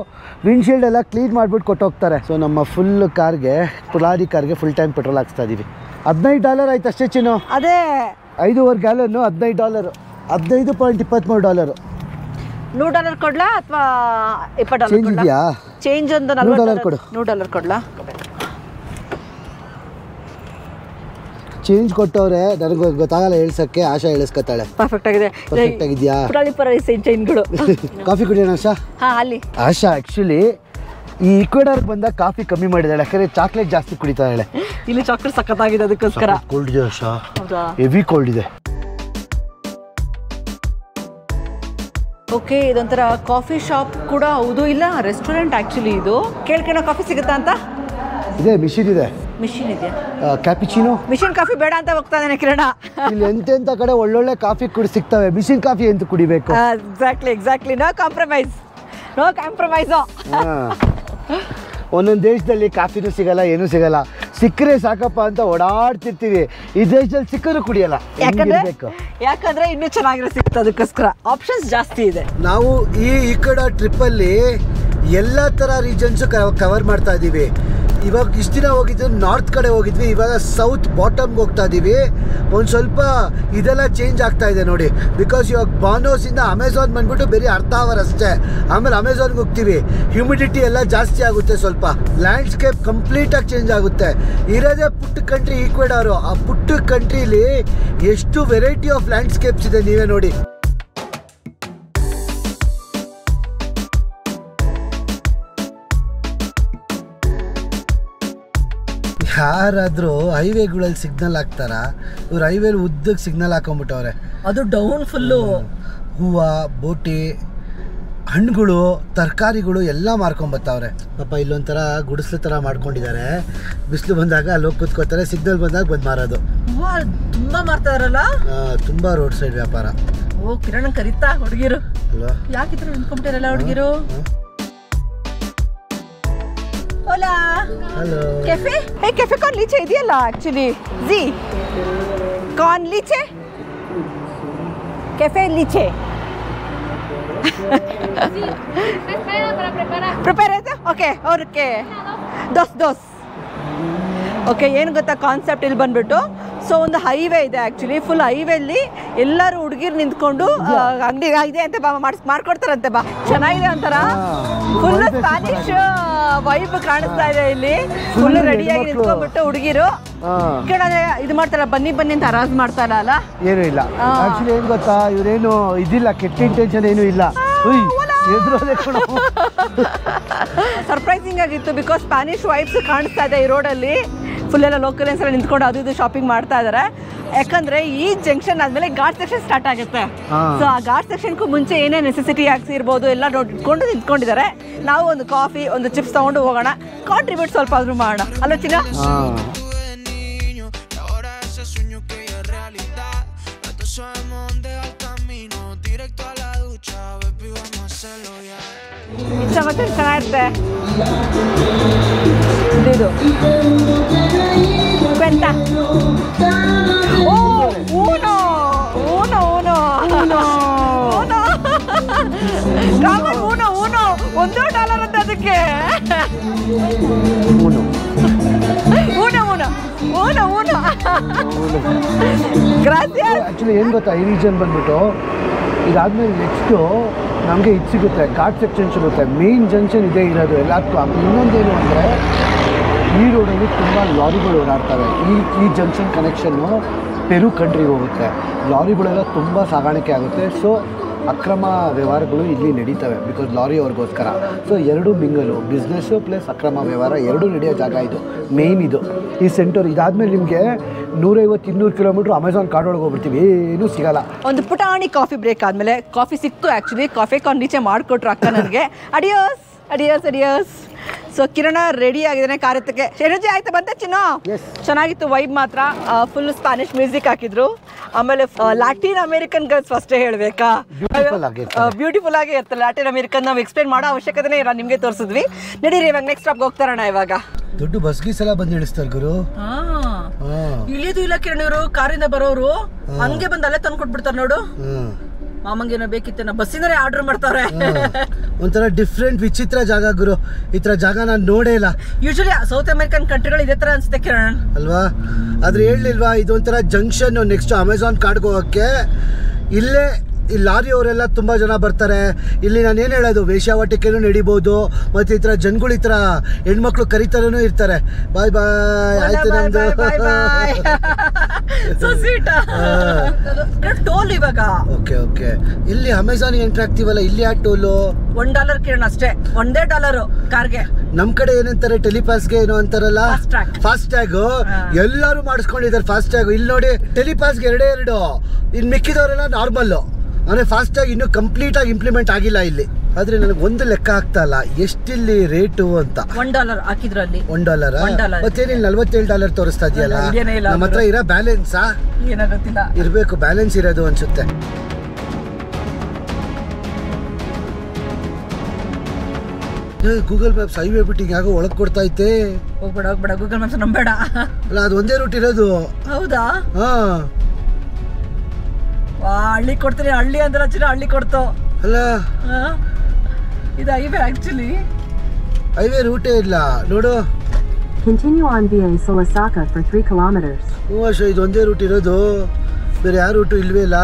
ವಿಂಡ್ಶೀಲ್ಡ್ ಎಲ್ಲ ಕ್ಲೀನ್ ಮಾಡಿಬಿಟ್ಟು ಕೊಟ್ಟೋಗ್ತಾರೆ. ಸೊ ನಮ್ಮ ಫುಲ್ ಕಾರ್ಗೆ, ಪುಳಾರಿ ಕಾರ್ಗೆ ಫುಲ್ ಟ್ಯಾಂಕ್ ಪೆಟ್ರೋಲ್ ಹಾಕ್ಸ್ತಾ ಇದ್ದೀವಿ. $15 ಆಯ್ತು ಅಷ್ಟೇ ಚಿನ್ನು. ಅದೇ 5.5 ಗ್ಯಾಲನ್ನು $15, $15.23. $100 ಕೊಡ್ಲಾ ಅಥವಾ $20 ಚೇಂಜ್ ಇದೆಯಾ? ಚೇಂಜ್ ಒಂದು $100 ಕೊಡು. $100 ಕೊಡ್ಲಾ? ಚೇಂಜ್ ಕೊಟ್ಟವ್ರೆ, ನನಗೆ ಗೊತ್ತಾಗಲ್ಲ ಹೇಳ್ಸಕ್ಕೆ. ಆಶಾ ಹೇಳಿಸ್ಕೊತಾಳೆ. ಪರ್ಫೆಕ್ಟ್ ಆಗಿದೆ. ಪರ್ಫೆಕ್ಟ್ ಆಗಿದೆಯಾ? ಪುರಾಳಿ ಚೈನ್ಗಳು. ಕಾಫಿ ಕುಡಿಯೋಣ ಆಶಾ? ಅಲ್ಲಿ ಆಶಾ ಆ್ಯಕ್ಚುಲಿ ಈ ಈಕ್ವೆಡರ್ಗೆ ಬಂದಾಗ ಕಾಫಿ ಕಮ್ಮಿ ಮಾಡಿದಾಳೆ, ಯಾಕಂದರೆ ಚಾಕ್ಲೇಟ್ ಜಾಸ್ತಿ ಕುಡಿತಾಳೆ. ಇಲ್ಲಿ ಚಾಕ್ಲೇಟ್ ಸಖತ್ತಾಗಿದೆ, ಅದಕ್ಕೋಸ್ಕರ. ಕೋಲ್ಡ್ ಇದೆ ಆಶಾ, ಹೆವಿ ಕೋಲ್ಡ್ ಇದೆ. ಓಕೆ, ಇದೊಂಥರ ಕಾಫಿ ಶಾಪ್ ಕೂಡ ಹೌದು, ಇಲ್ಲ ರೆಸ್ಟೋರೆಂಟ್ ಆ್ಯಕ್ಚುಲಿ. ಇದು ಕೇಳ್ಕೊಂಡ ಕಾಫಿ ಸಿಗುತ್ತಾ ಅಂತ ಇದೆ. ಮಿಷಿನ್ ಇದೆ. ಮಿಷಿನ್ ಇದೆಯಾ? ಕ್ಯಾಪಿಚಿನೋ. ಮಿಷಿನ್ ಕಾಫಿ ಬೇಡ ಅಂತ ಹೋಗ್ತಾ ಇದ್ದಾನೆ ಕಿರಣ. ಇಲ್ಲಿ ಎಂತೆಂಥ ಕಡೆ ಒಳ್ಳೊಳ್ಳೆ ಕಾಫಿ ಸಿಗ್ತವೆ, ಮಿಷಿನ್ ಕಾಫಿ ಎಂತ ಕುಡಿಬೇಕು? ಎಕ್ಸಾಕ್ಟ್ಲಿ. No compromise. ಒಂದೊಂದು ದೇಶದಲ್ಲಿ ಕಾಫಿನೂ ಸಿಗಲ್ಲ, ಏನೂ ಸಿಗಲ್ಲ. ಸಿಕ್ಕರೆ ಸಾಕಪ್ಪ ಅಂತ ಓಡಾಡ್ತಿರ್ತೀವಿ. ಈ ದೇಶದಲ್ಲಿ ಸಿಕ್ಕರೂ ಕುಡಿಯಲ್ಲ. ಯಾಕಂದ್ರೆ ಇನ್ನೂ ಚೆನ್ನಾಗಿರೋ ಸಿಗ್ತದೆ, ಅದಕ್ಕೋಸ್ಕರ ಆಪ್ಷನ್ಸ್ ಜಾಸ್ತಿ ಇದೆ. ನಾವು ಈ ಕಡೆ ಟ್ರಿಪ್ಪಲ್ಲಿ ಎಲ್ಲ ಥರ ರೀಜನ್ಸು ಕವರ್ ಮಾಡ್ತಾ ಇದ್ದೀವಿ. ಇವಾಗ ಇಷ್ಟು ದಿನ ಹೋಗಿದ್ದು ನಾರ್ತ್ ಕಡೆ ಹೋಗಿದ್ವಿ, ಇವಾಗ ಸೌತ್ ಬಾಟಮ್ಗೆ ಹೋಗ್ತಾ ಇದ್ದೀವಿ. ಒಂದು ಸ್ವಲ್ಪ ಇದೆಲ್ಲ ಚೇಂಜ್ ಆಗ್ತಾ ಇದೆ ನೋಡಿ. ಬಿಕಾಸ್ ಇವಾಗ ಬಾನೋಸಿಂದ ಅಮೆಝಾನ್ ಬಂದ್ಬಿಟ್ಟು ಬೇರೆ ಅರ್ಧ ಅವರ್ ಅಷ್ಟೇ. ಆಮೇಲೆ ಅಮೆಝಾನ್ಗೆ ಹೋಗ್ತೀವಿ, ಹ್ಯೂಮಿಡಿಟಿ ಎಲ್ಲ ಜಾಸ್ತಿ ಆಗುತ್ತೆ, ಸ್ವಲ್ಪ ಲ್ಯಾಂಡ್ಸ್ಕೇಪ್ ಕಂಪ್ಲೀಟಾಗಿ ಚೇಂಜ್ ಆಗುತ್ತೆ. ಇರೋದೇ ಪುಟ್ಟ ಕಂಟ್ರಿ ಈಕ್ವೆಡಾರು. ಆ ಪುಟ್ಟ ಕಂಟ್ರೀಲಿ ಎಷ್ಟು ವೆರೈಟಿ ಆಫ್ ಲ್ಯಾಂಡ್ಸ್ಕೇಪ್ಸ್ ಇದೆ, ನೀವೇ ನೋಡಿ. ಯಾರಾದರೂ ಹೈವೇಗಳಲ್ಲಿ ಸಿಗ್ನಲ್ ಹಾಕ್ತಾರ? ಇವ್ರು ಹೈವೇಲಿ ಉದ್ದಕ್ಕೆ ಸಿಗ್ನಲ್ ಹಾಕೊಂಡ್ಬಿಟ್ಟವ್ರೆ. ಅದು ಡೌನ್ ಫುಲ್ಲು. ಹೂವು, ಬೋಟಿ, ಹಣ್ಣುಗಳು, ತರಕಾರಿಗಳು ಎಲ್ಲ ಮಾರ್ಕೊಂಬತ್ತವ್ರೆ. ಪಾಪ ಇಲ್ಲೊಂಥರ ಗುಡಿಸ್ಲು ಥರ ಮಾಡ್ಕೊಂಡಿದ್ದಾರೆ. ಬಿಸಿಲು ಬಂದಾಗ ಅಲ್ಲಿ ಹೋಗಿ ಕೂತ್ಕೋತಾರೆ, ಸಿಗ್ನಲ್ ಬಂದಾಗ ಬಂದು ಮಾರೋದು. ತುಂಬ ಮಾರ್ತಾರಲ್ಲ, ತುಂಬ ರೋಡ್ ಸೈಡ್ ವ್ಯಾಪಾರ. ಓ ಕಿರಣ್ ಕರೀತಾ ಹುಡುಗಿರು ಅಲ್ವಾ? ಯಾಕಿದ್ರು ನಿಂತ್ಕೊಂಡ್ಬಿಟ್ಟಾರಲ್ಲ ಹುಡುಗಿರು. Hola. Hello. Cafe? Hey, cafe con leche ಇದೆಯಲ್ಲ actually. Zee. Con leche? Cafe leche. Sí, espera para preparar. Prepara eso? Okay, okay. Dos. Okay, ಏನು ಗೊತ್ತಾ ಕಾನ್ಸೆಪ್ಟ್? ಇಲ್ಲಿ ಬಂದ್ಬಿಟ್ಟು ಸೊ ಒಂದು ಹೈವೇ ಇದೆ ಆ್ಯಕ್ಚುಲಿ. ಫುಲ್ ಹೈವೇಲಿ ಎಲ್ಲರೂ ಹುಡುಗಿರು ನಿಂತ್ಕೊಂಡು ಅಂಗಡಿ ಇದೆ ಅಂತ ಮಾಡ್ಕೊಡ್ತಾರಂತೆ. ಬಾ, ಚೆನ್ನಾಗಿದೆ ಒಂಥರ. ಫುಲ್ ಸ್ಪ್ಯಾನಿಷ್ ವೈಬ್ ಕಾಣಿಸ್ತಾ ಇದೆ ಇಲ್ಲಿ. ಫುಲ್ ರೆಡಿಯಾಗಿ ನಿಂತ್ಕೊಂಡ್ಬಿಟ್ಟು ಹುಡುಗಿರು ಇದು ಮಾಡ್ತಾರ, ಬನ್ನಿ ಅಂತ ಅರಾಜ್ ಮಾಡ್ತಾರ ಅಲ್ಲ. ಏನೂ ಇಲ್ಲ ಆಕ್ಚುಲಿ. ಏನು ಗೊತ್ತಾ, ಇವ್ರೇನು ಇದಿಲ್ಲ, ಕೆಟ್ಟ ಇಂಟೆನ್ಷನ್ ಏನೂ ಇಲ್ಲ. ಸರ್ಪ್ರೈಸಿಂಗ್ ಆಗಿತ್ತು ಬಿಕಾಸ್ ಸ್ಪ್ಯಾನಿಷ್ ವೈಬ್ಸ್ ಕಾಣಿಸ್ತಾ ಇದೆ ಈ ರೋಡಲ್ಲಿ. ಫುಲ್ ಎಲ್ಲ ಲೋಕಲ್ಸ್ ಎಲ್ಲ ನಿಂತ್ಕೊಂಡು ಅದು ಇದು ಶಾಪಿಂಗ್ ಮಾಡ್ತಾ ಇದ್ದಾರೆ. ಯಾಕಂದ್ರೆ ಈ ಜಂಕ್ಷನ್ ಆದ್ಮೇಲೆ ಘಾಟ್ ಸೆಕ್ಷನ್ ಸ್ಟಾರ್ಟ್ ಆಗುತ್ತೆ. ಸೊ ಆ ಘಾಟ್ ಸೆಕ್ಷನ್ಗೂ ಮುಂಚೆ ಏನೇ ನೆಸೆಸಿಟಿ ಇರ್ಬೋದು ಎಲ್ಲ ಇಟ್ಕೊಂಡು ನಿಂತ್ಕೊಂಡಿದ್ದಾರೆ. ನಾವು ಒಂದು ಕಾಫಿ, ಒಂದು ಚಿಪ್ಸ್ ತಗೊಂಡು ಹೋಗೋಣ, ಕಾಂಟ್ರಿಬ್ಯೂಟ್ ಸ್ವಲ್ಪ ಆದ್ರೂ ಮಾಡೋಣ ಅಲ್ಲ ಚಿನ್ನ? ಮತ್ತೆ ಚೆನ್ನಾಗಿರುತ್ತೆ ಇದು. Cuenta. Oh, uno. $1 ಅಂತ ಅದಕ್ಕೆ. ಆ್ಯಕ್ಚುಲಿ ಏನು ಗೊತ್ತಾ, ಈ ರೀಜನ್ ಬಂದ್ಬಿಟ್ಟು ಇದಾದ್ಮೇಲೆ ನೆಕ್ಸ್ಟು ನಮಗೆ ಇದು ಸಿಗುತ್ತೆ, ಘಾಟ್ ಸೆಕ್ಷನ್ ಸಿಗುತ್ತೆ. ಮೇನ್ ಜಂಕ್ಷನ್ ಇದೇ ಇರೋದು ಎಲ್ಲದಕ್ಕೂ. ಇನ್ನೊಂದೇನು ಅಂದರೆ ಈ ರೋಡಲ್ಲಿ ತುಂಬ ಲಾರಿಗಳು ಓಡಾಡ್ತವೆ. ಈ ಜಂಕ್ಷನ್ ಕನೆಕ್ಷನ್ನು ಪೆರು ಕಂಟ್ರಿಗೆ ಹೋಗುತ್ತೆ. ಲಾರಿಗಳೆಲ್ಲ ತುಂಬ ಸಾಗಾಣಿಕೆ ಆಗುತ್ತೆ. ಸೊ ಅಕ್ರಮ ವ್ಯವಹಾರಗಳು ಇಲ್ಲಿ ನಡೀತವೆ, ಬಿಕಾಸ್ ಲಾರಿ ಅವ್ರಿಗೋಸ್ಕರ. ಸೊ ಎರಡೂ ಮಿಂಗಲು, ಬಿಸ್ನೆಸ್ಸು ಪ್ಲಸ್ ಅಕ್ರಮ ವ್ಯವಹಾರ ಎರಡೂ ನಡೆಯೋ ಜಾಗ ಇದು. ಮೇಯ್ನ್ ಇದು ಈ ಸೆಂಟರ್. ಇದಾದಮೇಲೆ ನಿಮಗೆ 150-200 ಕಿಲೋಮೀಟ್ರ್ ಅಮೆಝಾನ್ ಕಾಡೊಳಗೆ ಹೋಗ್ಬಿಡ್ತೀವಿ, ಏನೂ ಸಿಗಲ್ಲ. ಒಂದು ಪುಟಾಣಿ ಕಾಫಿ ಬ್ರೇಕ್ ಆದಮೇಲೆ ಕಾಫಿ ಸಿಕ್ತು. ಆ್ಯಕ್ಚುಲಿ ಕಾಫಿ ನೀಚೆ ಮಾಡಿಕೊಟ್ರು ಅಕ್ಕ ನನಗೆ. ಅಡಿಯೋಸ್. ಸೊ ಕಿರಣ ರೆಡಿ ಆಗಿದ್ದಾನೆ ಕಾರತ್ತಕ್ಕೆ. ಎನರ್ಜಿ ಆಯ್ತಾ ಬಂತ ಚಿನ್ನು? ಚೆನ್ನಾಗಿತ್ತು ವೈಬ್ ಮಾತ್ರ. ಫುಲ್ ಸ್ಪ್ಯಾನಿಷ್ ಮ್ಯೂಸಿಕ್ ಹಾಕಿದ್ರು. ಆಮೇಲೆ ಲ್ಯಾಟಿನ್ ಅಮೇರಿಕನ್ ಗರ್ಲ್ಸ್ ಫಸ್ಟೇ ಹೇಳಬೇಕಾ, ಬ್ಯೂಟಿಫುಲ್ ಆಗಿ ಇರ್ತಲ್ಲ ಲ್ಯಾಟಿನ್ ಅಮೇರಿಕನ್. ನಾವು ಎಕ್ಸ್ಪ್ಲೇನ್ ಮಾಡೋ ಅವಶ್ಯಕತೆ ಇಲ್ಲ, ನಿಮಗೆ ತೋರಿಸಿದ್ವಿ. ನಡೀರಿ ಇವಾಗ ನೆಕ್ಸ್ಟ್ ಸ್ಟಾಪ್ ಹೋಗ್ತಾರಣ. ಇವಾಗ ದೊಡ್ಡ ಬಸ್ಗೀಸ್ ಎಲ್ಲ ಬಂದು ಇಳಿಸ್ತಾರೆ ಗುರು. ಇಳಿಯೋದು ಇಲ್ಲ ಕಿರಣ, ಇವರು ಕಾರಿಂದ ಬರೋರು ಹಂಗೆ ಬಂದು ಅಲ್ಲೇ ತಂದು ಕೊಟ್ಬಿಡ್ತಾರೆ ನೋಡು. ಮಾಮಂಗೇನೋ ಬೇಕಿತ್ತು, ಬಸ್ಸಿಂದಲೇ ಆರ್ಡರ್ ಮಾಡ್ತಾರೆ. ಒಂಥರ ಡಿಫ್ರೆಂಟ್ ವಿಚಿತ್ರ ಜಾಗ ಗುರು. ಈ ಥರ ಜಾಗ ನಾನು ನೋಡೇ ಇಲ್ಲ. ಯೂಶಲಿ ಸೌತ್ ಅಮೆರಿಕನ್ ಕಂಟ್ರಿಗಳು ಇದೇ ಥರ ಅನ್ಸುತ್ತೆ ಕಿರಣ್ ಅಲ್ವಾ? ಆದ್ರೆ ಹೇಳಲಿಲ್ವಾ, ಇದೊಂಥರ ಜಂಕ್ಷನ್ ನೆಕ್ಸ್ಟ್ ಅಮೆಝಾನ್ ಕಾಡ್ಗೆ ಹೋಗೋಕ್ಕೆ. ಇಲ್ಲೇ ಈ ಲಾರಿ ಅವರೆಲ್ಲ ತುಂಬ ಜನ ಬರ್ತಾರೆ ಇಲ್ಲಿ. ನಾನು ಏನು ಹೇಳೋದು, ವೇಶ್ಯಾವಾಟಿಕೆನೂ ನಡಿಬೋದು, ಮತ್ತು ಈ ಥರ ಜನಗಳು ಈ ಥರ ಹೆಣ್ಮಕ್ಳು ಕರಿತಾರೂ ಇರ್ತಾರೆ. ಬಾಯ್ ಆಯ್ತು ನಮ್ದು. ಟೋಲ್ ಇವಾಗ ಓಕೆ ಇಲ್ಲಿ ಅಮೆಝಾನ್ ಎಂಟ್ರ್ ಆಗ್ತೀವಲ್ಲ, ಇಲ್ಲಿ ಆ ಟೋಲು $1 ಕಿರಣ್ ಅಷ್ಟೇ. $1 ಕಾರ್ಗೆ. ನಮ್ ಕಡೆ ಏನಂತಾರೆ ಟೆಲಿಪಾಸ್ಗೆ ಏನೋ ಅಂತಾರಲ್ಲ, ಫಾಸ್ಟ್ ಟ್ಯಾಗ್. ಎಲ್ಲರೂ ಮಾಡಿಸ್ಕೊಂಡಿದ್ದಾರೆ ಫಾಸ್ಟ್ ಟ್ಯಾಗ್. ಇಲ್ಲಿ ನೋಡಿ ಟೆಲಿಪಾಸ್ಗೆ 2 ಇನ್ನು ಮಿಕ್ಕಿದವರೆಲ್ಲ ನಾರ್ಮಲ್ಲು. ಅಂದರೆ ಫಾಸ್ಟ್ ಟ್ಯಾಗ್ ಇನ್ನೂ ಕಂಪ್ಲೀಟ್ ಆಗಿ ಇಂಪ್ಲಿಮೆಂಟ್ ಆಗಿಲ್ಲ ಇಲ್ಲಿ. ಆದ್ರೆ ನನಗೆ ಒಂದು ಲೆಕ್ಕ ಆಗ್ತಾ ಇಲ್ಲ ಎಷ್ಟಿಲ್ಲಿ ರೇಟು ಅಂತ. $1 ಹಾಕಿದ್ರಲ್ಲಿ. $1 ಮತ್ತೇನಿಲ್ಲ, $47 ತೋರಿಸ್ತಾ ಇದೆಯಲ್ಲ. ನಮ್ಮ ಹತ್ರ ಇರೋ ಬ್ಯಾಲೆನ್ಸಾ ಏನಾಗುತ್ತಿಲ್ಲ, ಇರಬೇಕು, ಬ್ಯಾಲೆನ್ಸ್ ಇರೋದು ಅನ್ಸುತ್ತೆ. ಗೂಗಲ್ ಮ್ಯಾಪ್ಸ್ ಹೈವೇ ಬಿಟ್ಟಿಂಗ್ ಯಾಕೋ ಒಳಗೆ ಕೊಡ್ತಾ ಐತೆ. ಹೋಗ್ಬೇಡ ಗೂಗಲ್ ಮ್ಯಾಪ್ಸ್ ನಂಬೇಡ. ಅಲ್ಲ ಅದು ಒಂದೇ ರೂಟ್ ಇರೋದು. ಹೌದಾ? ಹಾ ಹಳ್ಳಿ ಕೊಡ್ತೀನಿ, ಹಳ್ಳಿ ಅಂದ್ರೆ ಹಳ್ಳಿ ಕೊಡ್ತು ಅಲ್ಲ. ಇದು ಹೈವೇ ಆಕ್ಚುಲಿ, ಹೈವೇ ರೂಟೇ ಇಲ್ಲ ನೋಡು. Continue on via Osaka for 3 kilometers. ಇದು ಒಂದೇ ರೂಟ್ ಇರೋದು, ಬೇರೆ ಯಾವ ರೂಟು ಇಲ್ವೇ ಇಲ್ಲ.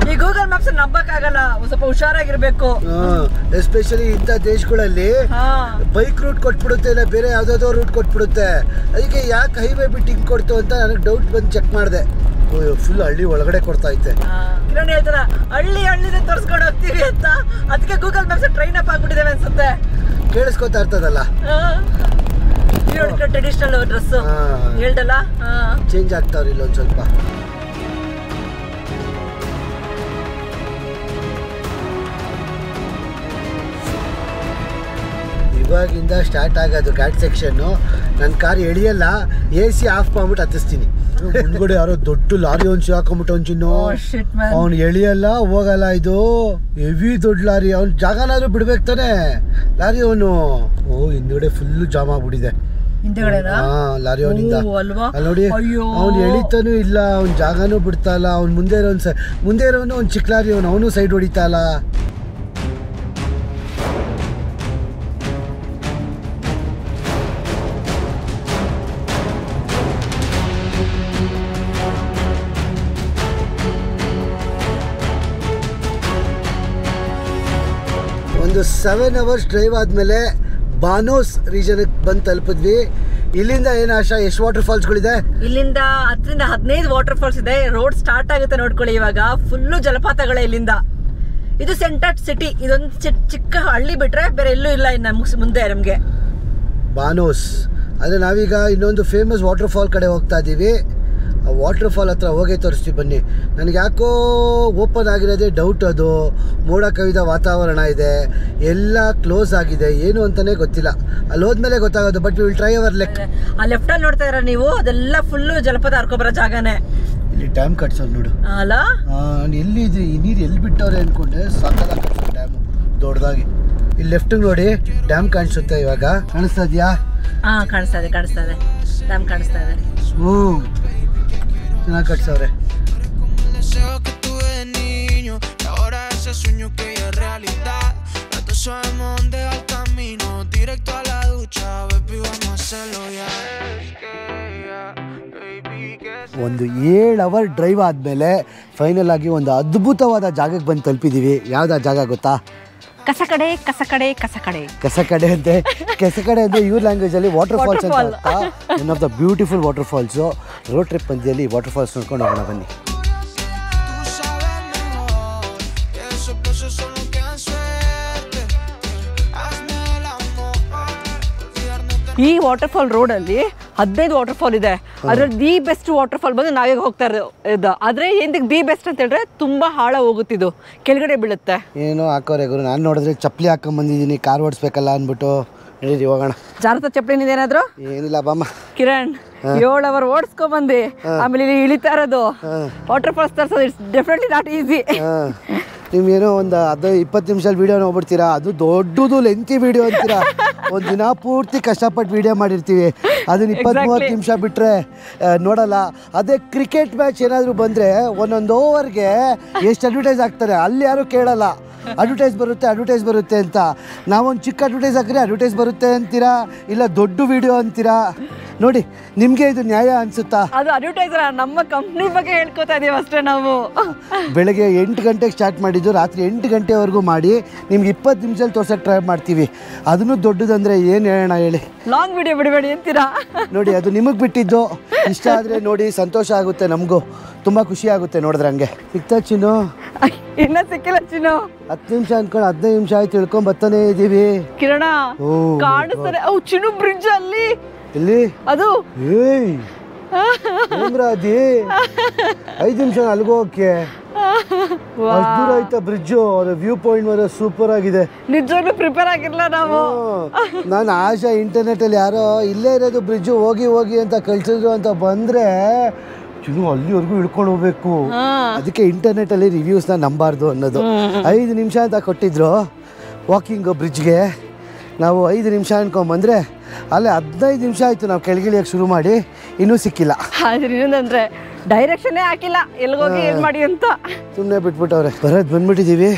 ಈ ಗೂಗಲ್ ಮ್ಯಾಪ್ಸ್ ನಂಬಕ್ಕಾಗಲ್ಲ, ಸ್ವಲ್ಪ ಹುಷಾರಾಗಿರ್ಬೇಕು. ಎಸ್ಪೆಷಲಿ ಇಂಥ ದೇಶಗಳಲ್ಲಿ ಬೈಕ್ ರೂಟ್ ಕೊಟ್ಬಿಡುತ್ತೆ, ಇಲ್ಲ ಬೇರೆ ಯಾವ್ದಾದ್ರು ರೂಟ್ ಕೊಟ್ಬಿಡುತ್ತೆ. ಅದಕ್ಕೆ ಯಾಕೆ ಹೈವೇ ಬಿಟ್ಟು ಹಿಂಗ್ ಕೊಡ್ತು ಅಂತ ನನಗೆ ಡೌಟ್ ಬಂದು ಚೆಕ್ ಮಾಡಿದೆ. ಫುಲ್ ಹಳ್ಳಿ ಒಳಗಡೆ ಕೊಡ್ತಾ ಐತೆ. ಕಿರಣ್ ಹೇಳ್ತಾರ ಹಳ್ಳಿನೇ ತೋರಿಸ್ಕೊಂಡು ಹೋಗ್ತೀವಿ ಅಂತ. ಅದಕ್ಕೆ ಗೂಗಲ್ ಮ್ಯಾಪ್ಸ್ ಟ್ರೈನ್ ಅಪ್ ಆಗ್ಬಿಟ್ಟಿದ್ದೇವೆ ಅನ್ಸುತ್ತೆ. ಕೇಳಿಸ್ಕೊತಾ ಇರ್ತದಲ್ಲ. ಟ್ರೆಡಿಷನಲ್ ಡ್ರೆಸ್ ಹೇಳ್ದಲ್ಲ, ಚೇಂಜ್ ಆಗ್ತಾವ್ರಿ ಇಲ್ಲ ಒಂದ್ ಸ್ವಲ್ಪ. ಇವಾಗಿಂದ ಸ್ಟಾರ್ಟ್ ಆಗೋದು ಘಾಟ್ ಸೆಕ್ಷನ್ನು. ನನ್ನ ಕಾರ್ ಎಳಿಯಲ್ಲ, AC ಆಫ್ ಮಾಡ್ಬಿಟ್ಟು ಹತ್ತಿಸ್ತೀನಿ. ಮುಂದ್ಗಡೆ ಯಾರೋ ದೊಡ್ಡ ಲಾರಿ ಒಂದು ಹಾಕೊಂಬಿಟ್ಟು ಒಂಚಿನ್ನು ಅವ್ನು ಎಳಿಯಲ್ಲ, ಹೋಗಲ್ಲ. ಇದು ಹೆವಿ ದೊಡ್ಡ ಲಾರಿ, ಅವ್ನ ಜಾಗನಾದ್ರೂ ಬಿಡ್ಬೇಕು ತಾನೆ ಲಾರಿ ಅವನು. ಹಿಂದ್ಗಡೆ ಫುಲ್ ಜಾಮ್ ಆಗ್ಬಿಟ್ಟಿದೆ ಲಾರಿ ಅವನಿಂದ. ಅಲ್ಲಿ ನೋಡಿ ಅವ್ನು ಎಳಿತಾನೂ ಇಲ್ಲ, ಅವ್ನ ಜಾಗನೂ ಬಿಡ್ತಾ ಇಲ್ಲ. ಅವ್ನು ಮುಂದೆ ಇರೋನು ಅವ್ನು ಚಿಕ್ಕ ಲಾರಿ, ಅವನು ಸೈಡ್ ಹೊಡಿತಾ ಇಲ್ಲ. ಒಂದು 7 hours ಡ್ರೈವ್ ಆದಮೇಲೆ ಬಾನೋಸ್ ರೀಜನ್ಗೆ ಬಂದು ತಲುಪಿದ್ವಿ. ಇಲ್ಲಿಂದ ಏನು ಆಶಾ, ಎಷ್ಟು ವಾಟರ್ ಫಾಲ್ಸ್ಗಳಿದೆ? ಇಲ್ಲಿಂದ 10-15 ವಾಟರ್ ಫಾಲ್ಸ್ ಇದೆ. ರೋಡ್ ಸ್ಟಾರ್ಟ್ ಆಗುತ್ತೆ ನೋಡ್ಕೊಳ್ಳಿ. ಇವಾಗ ಫುಲ್ಲು ಜಲಪಾತಗಳೇ ಇಲ್ಲಿಂದ. ಇದು ಸೆಂಟರ್ ಸಿಟಿ, ಇದೊಂದು ಚಿಕ್ಕ ಹಳ್ಳಿ ಬಿಟ್ರೆ ಬೇರೆ ಎಲ್ಲೂ ಇಲ್ಲ ಇನ್ನು ಮುಂದೆ ನಮಗೆ. ಬಾನೋಸ್ ಅಂದರೆ ನಾವೀಗ ಇನ್ನೊಂದು ಫೇಮಸ್ ವಾಟರ್ ಫಾಲ್ ಕಡೆ ಹೋಗ್ತಾ ಇದ್ದೀವಿ. ಆ ವಾಟರ್ ಫಾಲ್ ಹತ್ರ ಹೋಗೇ ತೋರಿಸ್ತೀವಿ ಬನ್ನಿ. ನನಗೆ ಯಾಕೋ ಓಪನ್ ಆಗಿರೋದೇ ಡೌಟ್. ಅದು ಮೋಡ ಕವಿದ ವಾತಾವರಣ ಇದೆ, ಎಲ್ಲ ಕ್ಲೋಸ್ ಆಗಿದೆ, ಏನು ಅಂತಲೇ ಗೊತ್ತಿಲ್ಲ. ಅಲ್ಲಿ ಹೋದ್ಮೇಲೆ ಗೊತ್ತಾಗೋದು. But will try our luck. ಆ ಲೆಫ್ಟಲ್ಲಿ ನೋಡ್ತಾ ಇರ ನೀವು, ಅದೆಲ್ಲ ಫುಲ್ಲು ಜಲಪಾತ ಹರ್ಕೊಬರೋ ಜಾಗನೇ. ಇಲ್ಲಿ ಡ್ಯಾಮ್ ಕಟ್ಸೋದು ನೋಡು ಅಲ್ಲ. ಎಲ್ಲಿ ಇದೆ ಈ ನೀರು, ಎಲ್ಲಿ ಬಿಟ್ಟವ್ರೆ ಅಂದ್ಕೊಂಡೆ. ಸಾಕಾಗಿ ಕಟ್ಸೋದು ಡ್ಯಾಮು ದೊಡ್ಡದಾಗಿ. ಇಲ್ಲಿ ಲೆಫ್ಟಿಗೆ ನೋಡಿ ಡ್ಯಾಮ್ ಕಾಣಿಸುತ್ತೆ. ಇವಾಗ ಕಾಣಿಸ್ತಾ ಇದೆಯಾ? ಕಾಣಿಸ್ತಾ ಇದೆ ಡ್ಯಾಮ್ ಕಾಣಿಸ್ತಾ ಇದೆ. ಚೆನ್ನಾಗಿ ಕಟ್ಸವ್ರೆ. sabemos dónde va el camino, directo a la ducha, baby, vamos a hacerlo ya. ಒಂದು 7 ಅವರ್ ಡ್ರೈವ್ ಆದಮೇಲೆ ಫೈನಲ್ ಆಗಿ ಒಂದು ಅದ್ಭುತವಾದ ಜಾಗಕ್ಕೆ ಬಂದು ತಲುಪಿದ್ದೀವಿ. ಯಾವ್ದು ಜಾಗ ಗೊತ್ತಾ? ಕಸಕಡೆ ಕಸಕಡೆ ಕಸಕಡೆ ಕೆಸಕಡೆ ಅಂತೆ. ಕೆಸಕಡೆ ಅಂದರೆ ಇವ್ರ ಲ್ಯಾಂಗ್ವೇಜಲ್ಲಿ ವಾಟರ್ ಫಾಲ್ಸ್ ಅಂತ ಅರ್ಥ. One of the beautiful water falls. Road trip ಮಧ್ಯದಲ್ಲಿ ವಾಟರ್ ಫಾಲ್ಸ್ ನೋಡ್ಕೊಂಡು ಹೋಗೋಣ ಬನ್ನಿ. ಈ ವಾಟರ್ ಫಾಲ್ ರೋಡಲ್ಲಿ 15 ವಾಟರ್ ಫಾಲ್ ಇದೆ. ಅದ್ರಲ್ಲಿ ದಿ ಬೆಸ್ಟ್ ವಾಟರ್ ಫಾಲ್ ಬಂದು ನಾವೀಗ ಹೋಗ್ತಾ ಇರೋದು. ಆದರೆ ಏನಕ್ಕೆ ದಿ ಬೆಸ್ಟ್ ಅಂತ ಹೇಳಿದ್ರೆ ತುಂಬ ಆಳ ಹೋಗುತ್ತಿದ್ದು, ಕೆಳಗಡೆ ಬೀಳುತ್ತೆ. ಏನೋ ಹಾಕೋರೆ ಗುರು, ನಾನು ನೋಡಿದ್ರೆ ಚಪ್ಪಲಿ ಹಾಕೊಂಬಂದಿದ್ದೀನಿ, ಕಾರ್ ಓಡಿಸ್ಬೇಕಲ್ಲ ಅಂದ್ಬಿಟ್ಟು. ನಡೀರಿ ಹೋಗೋಣ. ಜಾನತ ಚಪ್ಪಲಿ ಏನಾದ್ರು? ಏನಿಲ್ಲ ಬಾಮ್ಮ. ಕಿರಣ್ 7 ಅವರ್ ಓಡಿಸ್ಕೊಂಬಂದು ಆಮೇಲೆ ಇಲ್ಲಿ ಇಳಿತಾ ಇರೋದು ವಾಟರ್ ಫಾಲ್ಸ್ ತರ್ಸೋದು ಇಟ್ಸ್ ಡೆಫಿನೆಟ್ಲಿ ನಾಟ್ ಈಸಿ. ನೀವೇನೋ ಒಂದು 20 ನಿಮಿಷ ವೀಡಿಯೋ ನೋಡ್ಬಿಡ್ತೀರಾ, ಅದು ದೊಡ್ಡದು ಲೆಂತಿ ವೀಡಿಯೋ ಅಂತೀರಾ. ಒಂದು ದಿನ ಪೂರ್ತಿ ಕಷ್ಟಪಟ್ಟು ವೀಡಿಯೋ ಮಾಡಿರ್ತೀವಿ, ಅದನ್ನ 20-30 ನಿಮಿಷ ಬಿಟ್ಟರೆ ನೋಡಲ್ಲ. ಅದೇ ಕ್ರಿಕೆಟ್ ಮ್ಯಾಚ್ ಏನಾದರೂ ಬಂದರೆ ಒಂದೊಂದು ಓವರ್ಗೆ ಎಷ್ಟು ಅಡ್ವರ್ಟೈಸ್ ಆಗ್ತಾರೆ, ಅಲ್ಲಿ ಯಾರೂ ಕೇಳಲ್ಲ. ಅಡ್ವರ್ಟೈಸ್ ಬರುತ್ತೆ ಅಂತ. ನಾವೊಂದು ಚಿಕ್ಕ ಅಡ್ವರ್ಟೈಸ್ ಹಾಕಿದ್ರೆ ಅಡ್ವರ್ಟೈಸ್ ಬರುತ್ತೆ ಅಂತೀರಾ, ಇಲ್ಲ ದೊಡ್ಡ ವೀಡಿಯೋ ಅಂತೀರಾ. ನೋಡಿ, ನಿಮಗೆ ಇದು ನ್ಯಾಯ ಅನಿಸುತ್ತಾ? ಅದು ಅಡ್ವರ್ಟೈಸರ್, ನಮ್ಮ ಕಂಪ್ನಿ ಬಗ್ಗೆ ಹೇಳ್ಕೊತಾ ಇದೀವಿ ಅಷ್ಟೇ. ನಾವು ಬೆಳಗ್ಗೆ 8 ಗಂಟೆಗೆ ಸ್ಟಾರ್ಟ್ ಮಾಡಿದ್ದು, ರಾತ್ರಿ 8 ಗಂಟೆವರೆಗೂ ಮಾಡಿ ನಿಮ್ಗೆ 20 ನಿಮಿಷದಲ್ಲಿ ತೋರ್ಸೋಕ್ಕೆ ಟ್ರೈ ಮಾಡ್ತೀವಿ. ಅದನ್ನು ದೊಡ್ಡದಂದರೆ ಏನು ಹೇಳೋಣ ಹೇಳಿ? ಲಾಂಗ್ ವಿಡಿಯೋ ಬಿಡಬೇಡಿ ಅಂತೀರಾ? ನೋಡಿ, ಅದು ನಿಮಗೆ ಬಿಟ್ಟಿದ್ದು. ಇಷ್ಟ ಆದರೆ ನೋಡಿ, ಸಂತೋಷ ಆಗುತ್ತೆ, ನಮಗೂ ತುಂಬ ಖುಷಿ ಆಗುತ್ತೆ ನೋಡಿದ್ರೆ. ಹಂಗೆ ಸಿಗ್ತಾ ಚಿನ್ನು? ಇನ್ನ ಸಿಕ್ಕಿಲ್ಲ ಚಿನ್ನು. 10 ನಿಮಿಷ ಅನ್ಕೊಂಡು 15 ನಿಮಿಷ ಆಯ್ತು, ತಿಳ್ಕೊಂಡ್ ಬರ್ತಾನೆ ಇದ್ದೀವಿ. ಕಿರಣ ಕಾಣಿಸ್ತಾರೆ ಚಿನ್ನು ಬ್ರಿಡ್ಜ್ ಅಲ್ಲಿ. ಎಲ್ಲಿ ಅದು? ಏಯ್ ಅದಿ 5 ನಿಮಿಷ ಅಲ್ಗೋಕೆ ಅಷ್ಟು ದೂರ ಆಯ್ತಾ ಬ್ರಿಡ್ಜು? ಅದು ವ್ಯೂ ಪಾಯಿಂಟ್ ಮಾತ್ರ ಸೂಪರ್ ಆಗಿದೆ. ನಿಜವಾಗ್ಲೂ ಪ್ರಿಪೇರ್ ಆಗಿರ್ಲ ನಾವು. ನಾನು ಆಶಾ ಇಂಟರ್ನೆಟಲ್ಲಿ ಯಾರೋ ಇಲ್ಲೇ ಇರೋದು ಬ್ರಿಡ್ಜು ಹೋಗಿ ಅಂತ ಕಳ್ಸಿದ್ರು ಅಂತ ಬಂದರೆ ಚಿನ್ನು ಅಲ್ಲಿವರೆಗೂ ಇಳ್ಕೊಂಡು ಹೋಗ್ಬೇಕು. ಅದಕ್ಕೆ ಇಂಟರ್ನೆಟಲ್ಲಿ ರಿವ್ಯೂಸ್ನ ನಂಬಾರ್ದು ಅನ್ನೋದು. 5 ನಿಮಿಷ ಅಂತ ಕೊಟ್ಟಿದ್ರು ವಾಕಿಂಗು ಬ್ರಿಡ್ಜ್ಗೆ. ನಾವು 5 ನಿಮಿಷ ಅನ್ಕೊಂಬಂದರೆ ಅಲ್ಲೇ 15 ನಿಮಿಷ ಆಯಿತು ನಾವು ಕೆಳಗಿಳಿಯೋಕ್ಕೆ ಶುರು ಮಾಡಿ, ಇನ್ನೂ ಸಿಕ್ಕಿಲ್ಲ. ಆದ್ರೆ ಇನ್ನೊಂದಂದ್ರೆ ಡೈರೆಕ್ಷನ್ನೇ ಹಾಕಿಲ್ಲ ಎಲ್ಲಿಗೋಗಿ ಏನು ಮಾಡಿ ಅಂತ. ಸುಮ್ಮನೆ ಬಿಟ್ಬಿಟ್ಟವ್ರೆ. ಬರೋದು ಬಂದ್ಬಿಟ್ಟಿದ್ದೀವಿ,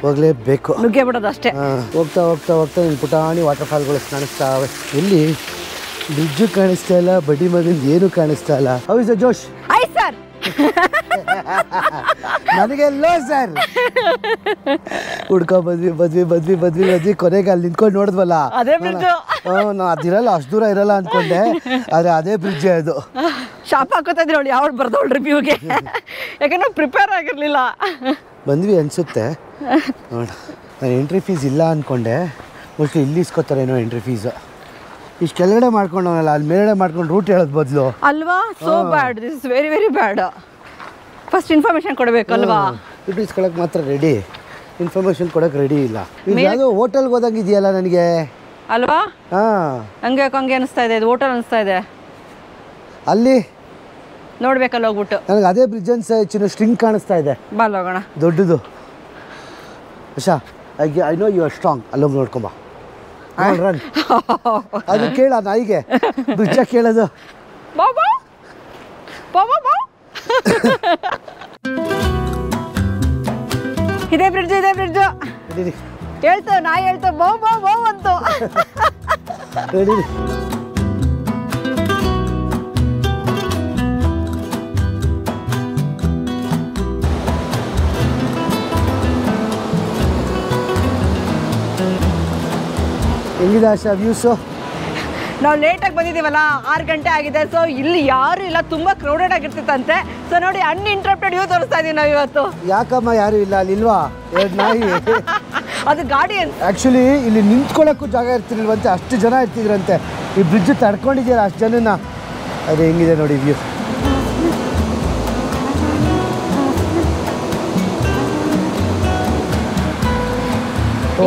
ಹೋಗಲೇಬೇಕು. ನುಗ್ಗೇ ಬಿಡೋದು ಅಷ್ಟೇ. ಹೋಗ್ತಾ ನಿನ್ನ ಪುಟಾಣಿ ವಾಟರ್ ಫಾಲ್ಗಳು ಕಾಣಿಸ್ತಾವೆ. ಎಲ್ಲಿ ಬ್ರಿಡ್ಜು ಕಾಣಿಸ್ತಾ ಇಲ್ಲ, ಬಡ್ಡಿ ಮಗಂದು ಏನು ಕಾಣಿಸ್ತಾ ಇಲ್ಲ. ಹೌ ಇಸ್ ದ ಜೋಶ್? ಆಯ್ತು ಸರ್. ನನಗೆಲ್ಲೋ ಸರ್ ಹುಡ್ಕೊ ಬಂದ್ವಿ ಕೊನೆಗೆ ಅಲ್ಲಿ ನಿಂತ್ಕೊಂಡು ನೋಡಿದ್ವಲ್ಲ, ಅದಿರಲ್ಲ, ಅಷ್ಟು ದೂರ ಇರಲ್ಲ ಅನ್ಕೊಂಡೆ. ಆದರೆ ಅದೇ ಬ್ರಿಡ್ಜ್ ಅದು. ಶಾಪ್ ಹಾಕೋತಾ ಇದ್ರಿ ಅವಳು ಯಾವ ಬರ್ದವಳು ರಿವ್ಯೂಗೆ, ಯಾಕಂದ್ರೆ ಪ್ರಿಪೇರ್ ಆಗಿರಲಿಲ್ಲ. ಬಂದ್ವಿ ಅನಿಸುತ್ತೆ ನೋಡ. ನಾನು ಎಂಟ್ರಿ ಫೀಸ್ ಇಲ್ಲ ಅಂದ್ಕೊಂಡೆ, ಮೋಸ್ಟ್ಲಿ ಇಲ್ಲಿ ಇಸ್ಕೊತಾರೇನೋ ಎಂಟ್ರಿ ಫೀಸು. ಇಷ್ಟು ಕೆಳಗಡೆ ಮಾಡ್ಕೊಂಡವನಲ್ಲ, ಅಲ್ಲಿ ಮೇಲ್ಗಡೆ ಮಾಡ್ಕೊಂಡು ರೂಟ್ ಹೇಳೋದು ಬದಲು ಅಲ್ವಾ? So bad, this is very very bad. First information ಕೊಡಬೇಕಲ್ವಾ? ದುಡ್ಡು ಇಸ್ಕೊಳಕ್ಕೆ ಮಾತ್ರ ರೆಡಿ, ಇನ್ಫಾರ್ಮೇಶನ್ ಕೊಡೋಕೆ ರೆಡಿ ಇಲ್ಲ. ಇದು ಯಾವುದೋ ಹೋಟೆಲ್ಗೆ ಹೋದಂಗೆ ಇದೆಯಲ್ಲ ನನಗೆ, ಅಲ್ವಾ? ಹಾಂ, ಹಂಗೆ ಅನಿಸ್ತಾ ಇದೆ. ಇದು ಹೋಟೆಲ್ ಅನಿಸ್ತಾ ಇದೆ. ಅಲ್ಲಿ ನೋಡ್ಬೇಕಲ್ಲ ಹೋಗ್ಬಿಟ್ಟು. ನನಗೆ ಅದೇ ಬ್ರಿಡ್ಜ್ ಚಿನ್ನ ಸ್ಟ್ರಿಂಗ್ ಕಾಣಿಸ್ತಾ ಇದೆ. ಬಾಲ್ ಹೋಗೋಣ, ದೊಡ್ಡದು. Asha, I know you are strong. ಅಲ್ಲೋಗಿ ನೋಡ್ಕೊಂಬ. ರನ್. ಅದು ಕೇಳ ನಾಯಿಗೆ ಬ್ರಿಡ್ಜ ಕೇಳೋದು. ಇದೇ ಬ್ರಿಡ್ಜ್ ಹೇಳ್ತಾವ, ನಾಯಿ ಹೇಳ್ತಾವ ಬೋ ಅಂತು. ಹೆಂಗಿದೆ ಆಶಾ ವ್ಯೂಸು? ನಾವು ಲೇಟಾಗಿ ಬಂದಿದ್ದೀವಲ್ಲ, 6 ಗಂಟೆ ಆಗಿದೆ. ಸೊ ಇಲ್ಲಿ ಯಾರು ಇಲ್ಲ, ತುಂಬ ಕ್ರೌಡೆಡ್ ಆಗಿರ್ತಿತ್ತಂತೆ. ಸೊ ನೋಡಿ, ಅನ್ಇಂಟ್ರಪ್ಟೆಡ್ ವ್ಯೂ ತೋರಿಸ್ತಾ ಇದೀವಿ ನಾವು ಇವತ್ತು. ಯಾಕಮ್ಮ ಯಾರು ಇಲ್ಲ ಅಲ್ಲಿ? ಇಲ್ವಾ 2 ನಾಯಿ? ಅದು ಗಾಡಿ ಅಂತ. ಆ್ಯಕ್ಚುಲಿ ಇಲ್ಲಿ ನಿಂತ್ಕೊಳ್ಳೋಕ್ಕೂ ಜಾಗ ಇರ್ತಿರ್ಲಿಲ್ವಂತೆ, ಅಷ್ಟು ಜನ ಇರ್ತಿದ್ರಂತೆ. ಈ ಬ್ರಿಡ್ಜ್ ತಡ್ಕೊಂಡಿದ್ದೀರ ಅಷ್ಟು ಜನನ. ಅದು ಹೆಂಗಿದೆ ನೋಡಿ ವ್ಯೂ.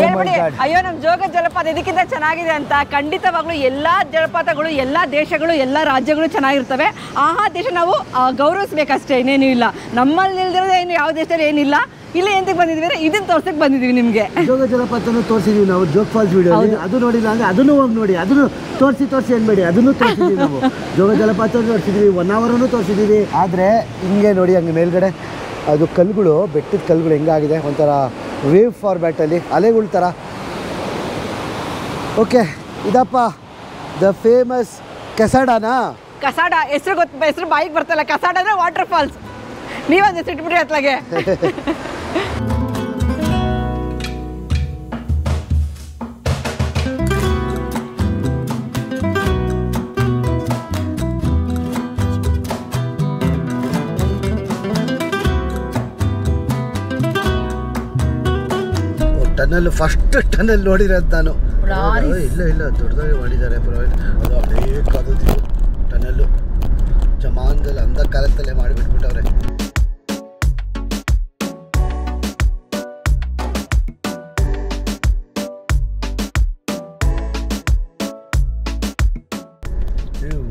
ಹೇಳ್ಬಿಡಿ, ಅಯ್ಯೋ ನಮ್ಮ ಜೋಗ ಜಲಪಾತ ಇದಕ್ಕಿಂತ ಚೆನ್ನಾಗಿದೆ ಅಂತ. ಖಂಡಿತವಾಗ್ಲೂ ಎಲ್ಲ ಜಲಪಾತಗಳು, ಎಲ್ಲ ದೇಶಗಳು, ಎಲ್ಲ ರಾಜ್ಯಗಳು ಚೆನ್ನಾಗಿರ್ತವೆ. ಆ ದೇಶ ನಾವು ಗೌರವಿಸ್ಬೇಕಷ್ಟೇ, ಇನ್ನೇನು ಇಲ್ಲ. ನಮ್ಮಲ್ಲಿ ಇಲ್ದಿರೋದು ಏನು ಯಾವ ದೇಶದಲ್ಲಿ ಏನಿಲ್ಲ. ಇಲ್ಲಿ ಎಂತಕ್ಕೆ ಬಂದಿದ್ದೀವಿ, ಇದನ್ನ ತೋರ್ಸಕ್ಕೆ ಬಂದಿದ್ದೀವಿ ನಿಮಗೆ. ಜೋಗ ಜಲಪಾತನೂ ತೋರಿಸಿದೀವಿ ನಾವು ಜೋಗ್ ಫಾಲ್ಸ್ ವಿಡಿಯೋ. ಅದು ನೋಡಿಲ್ಲ ಅಂದರೆ ಅದನ್ನು ಹೋಗಿ ನೋಡಿ, ಅದನ್ನು ತೋರಿಸಿ ಅನ್ಬೇಡಿ, ಅದನ್ನು ತೋರಿಸಿದ್ದೀವಿ ನಾವು. ಜೋಗ ಜಲಪಾತ ತೋರಿಸಿದ್ದೀವಿ, 1 ಅವರನ್ನು ತೋರಿಸಿದ್ದೀವಿ. ಆದರೆ ಹಿಂಗೆ ನೋಡಿ, ಹಂಗೆ ಮೇಲ್ಗಡೆ ಅದು ಕಲ್ಲುಗಳು, ಬೆಟ್ಟದ ಕಲ್ಲುಗಳು ಹೆಂಗಾಗಿದೆ, ಒಂಥರ ವೇವ್ ಫಾರ್ಮ್ಯಾಟಲ್ಲಿ ಅಲೆಗಳ ಥರ ಓಕೆ ಇದಪ್ಪ ದ ಫೇಮಸ್ ಕೆಸಾಡಾನಾ. ಕಸಾಡ ಹೆಸರು ಬಾಯಿಗೆ ಬರ್ತಲ್ಲ. ಕಸಾಡ ಅಂದ್ರೆ ವಾಟರ್ ಫಾಲ್ಸ್. ನೀವೊಂದು ಸಿಟ್ಬಿಡಿ ಅತ್ಲಾಗೆ. ಟನಲ್ ಫಸ್ಟ್ ಟನಲ್ ನೋಡಿರೋದು ನಾನು. ಇಲ್ಲ ದೊಡ್ಡದಾಗಿ ಮಾಡಿದ್ದಾರೆ ಪರವಾಗಿಲ್ಲ. ಅದು ಹಳೇ ಕಾಲದ್ದು ಟನಲ್ಲು ಜಮಾನದಲ್ಲಿ ಅಂಧ ಕಾಲದಲ್ಲೇ ಮಾಡಿಬಿಟ್ಬಿಟ್ಟವ್ರೆ.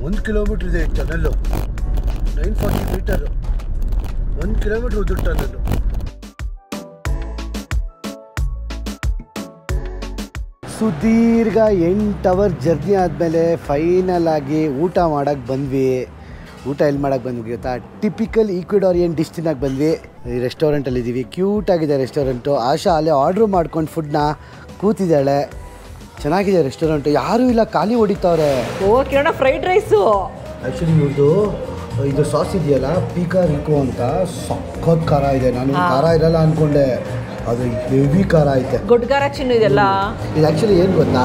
ಒಂದು ಕಿಲೋಮೀಟ್ರ್ ಇದೆ ಟನಲ್ಲು. 940 ಮೀಟರು. 1 ಕಿಲೋಮೀಟ್ರ್ ಉದ್ದು ಟನಲ್ಲು. ಸುದೀರ್ಘ 8 ಅವರ್ ಜರ್ನಿ ಆದಮೇಲೆ ಫೈನಲ್ ಆಗಿ ಊಟ ಮಾಡೋಕ್ಕೆ ಬಂದ್ವಿ. ಊಟ ಎಲ್ಲಿ ಮಾಡೋಕ್ಕೆ ಬಂದ್ವಿ ಗೊತ್ತಾ? ಟಿಪಿಕಲ್ ಈಕ್ವಿಡೋರಿಯನ್ ಡಿಶ್ ತಿನ್ನೋಕ್ಕೆ ಬಂದ್ವಿ. ಈ ರೆಸ್ಟೋರೆಂಟಲ್ಲಿ ಇದ್ದೀವಿ. ಕ್ಯೂಟ್ ಆಗಿದೆ ರೆಸ್ಟೋರೆಂಟು. ಆಶಾ ಅಲ್ಲೇ ಆರ್ಡ್ರ್ ಮಾಡ್ಕೊಂಡು ಫುಡ್ನ ಕೂತಿದ್ದಾಳೆ. ಚೆನ್ನಾಗಿದೆ ರೆಸ್ಟೋರೆಂಟು. ಯಾರೂ ಇಲ್ಲ, ಖಾಲಿ ಹೊಡಿತಾವ್ರೆ. ಕಿರಣ ಫ್ರೈಡ್ ರೈಸು. ಆ್ಯಕ್ಚುಲಿ ಇವ್ರದ್ದು ಇದು ಸಾಸ್ ಇದೆಯಲ್ಲ, ಪೀಕಾ ರಿಕೋ ಅಂತ, ಸಖತ್ ಖಾರ ಇದೆ. ನಾನು ಖಾರ ಇರಲ್ಲ ಅಂದ್ಕೊಂಡೆ, ಅದು ಹೆವಿ ಖಾರ ಐತೆ. ಗುಡ್ಗಾರ ಚಿನ್ನು ಇದೆಲ್ಲ. ಇದು ಆ್ಯಕ್ಚುಲಿ ಏನು ಗೊತ್ತಾ,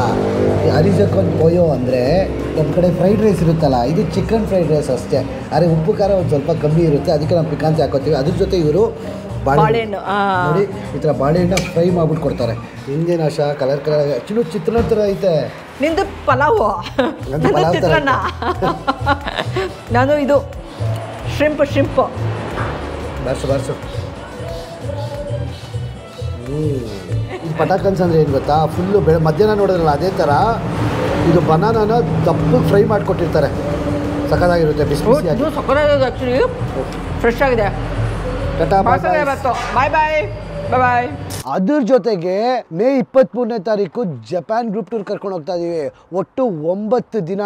ಈ ಅರಿಜಕ್ಕೊಂದು ಪೋಯೋ ಅಂದರೆ ನಮ್ಮ ಕಡೆ ಫ್ರೈಡ್ ರೈಸ್ ಇರುತ್ತಲ್ಲ, ಇದು ಚಿಕನ್ ಫ್ರೈಡ್ ರೈಸ್ ಅಷ್ಟೇ. ಆದರೆ ಉಪ್ಪು ಖಾರ ಒಂದು ಸ್ವಲ್ಪ ಕಮ್ಮಿ ಇರುತ್ತೆ, ಅದಕ್ಕೆ ನಾವು ಪಿಕಾಂತಿ ಹಾಕೋತೀವಿ. ಅದ್ರ ಜೊತೆ ಇವರು ಬಾಳೆಹಣ್ಣು ನೋಡಿ ಈ ಥರ ಬಾಳೆಹಣ್ಣು ಫ್ರೈ ಮಾಡ್ಬಿಟ್ಟು ಕೊಡ್ತಾರೆ. ಹಿಂದೇನು ಆಶಾ ಕಲರ್ ಆ್ಯಕ್ಚುಲಿ ಚಿತ್ರಾನ್ನ ಥರ ಐತೆ. ನಿಂದು ಪಲಾವು, ಚಿತ್ರಾನ್ನ. ನಾನು ಇದು ಶ್ರಿಂಪ್ ಬಾರ್ಸು. ಇದು ಪಟಾಕನ್ಸ್ ಅಂದರೆ ಏನು ಗೊತ್ತಾ, ಫುಲ್ಲು ಮಧ್ಯಾಹ್ನ ನೋಡಿದ್ರಲ್ಲ ಅದೇ ಥರ ಇದು ಬನಾನಾನ ದಪ್ಪಗೆ ಫ್ರೈ ಮಾಡಿಕೊಟ್ಟಿರ್ತಾರೆ. ಸಖತ್ತಾಗಿರುತ್ತೆ, ಬಿಸಿ ಬಿಸಿ. ಸಖತ್ತಾಗಿದೆ ಆ್ಯಕ್ಚುಲಿ, ಫ್ರೆಶ್ ಆಗಿದೆ. ಬಾಯ್ ಬಾಯ್. ಅದ್ರ ಜೊತೆಗೆ ಮೇ 23ನೇ ತಾರೀಕು ಜಪಾನ್ ಗ್ರೂಪ್ ಟೂರ್ ಕರ್ಕೊಂಡು ಹೋಗ್ತಾ ಇದ್ದೀವಿ. ಒಟ್ಟು 9 ದಿನ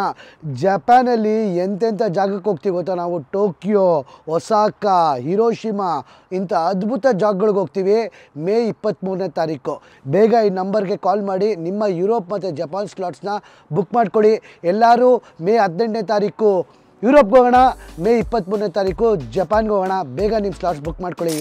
ಜಪಾನಲ್ಲಿ ಎಂತೆಂಥ ಜಾಗಕ್ಕೆ ಹೋಗ್ತೀವಿ ಗೊತ್ತಾ ನಾವು? ಟೋಕಿಯೋ, ಒಸಾಕಾ, ಹಿರೋಶಿಮಾ ಇಂಥ ಅದ್ಭುತ ಜಾಗಗಳಿಗೆ ಹೋಗ್ತೀವಿ ಮೇ 23ನೇ ತಾರೀಕು. ಬೇಗ ಈ ನಂಬರ್ಗೆ ಕಾಲ್ ಮಾಡಿ ನಿಮ್ಮ ಯುರೋಪ್ ಮತ್ತು ಜಪಾನ್ ಸ್ಲಾಟ್ಸ್ನ ಬುಕ್ ಮಾಡ್ಕೊಳ್ಳಿ. ಎಲ್ಲರೂ ಮೇ 18ನೇ ತಾರೀಕು ಯುರೋಪ್ಗೆ ಹೋಗೋಣ, ಮೇ 23ನೇ ತಾರೀಕು ಜಪಾನ್ಗೆ ಹೋಗೋಣ. ಬೇಗ ನಿಮ್ಮ ಸ್ಲಾಟ್ಸ್ ಬುಕ್ ಮಾಡ್ಕೊಳ್ಳಿ.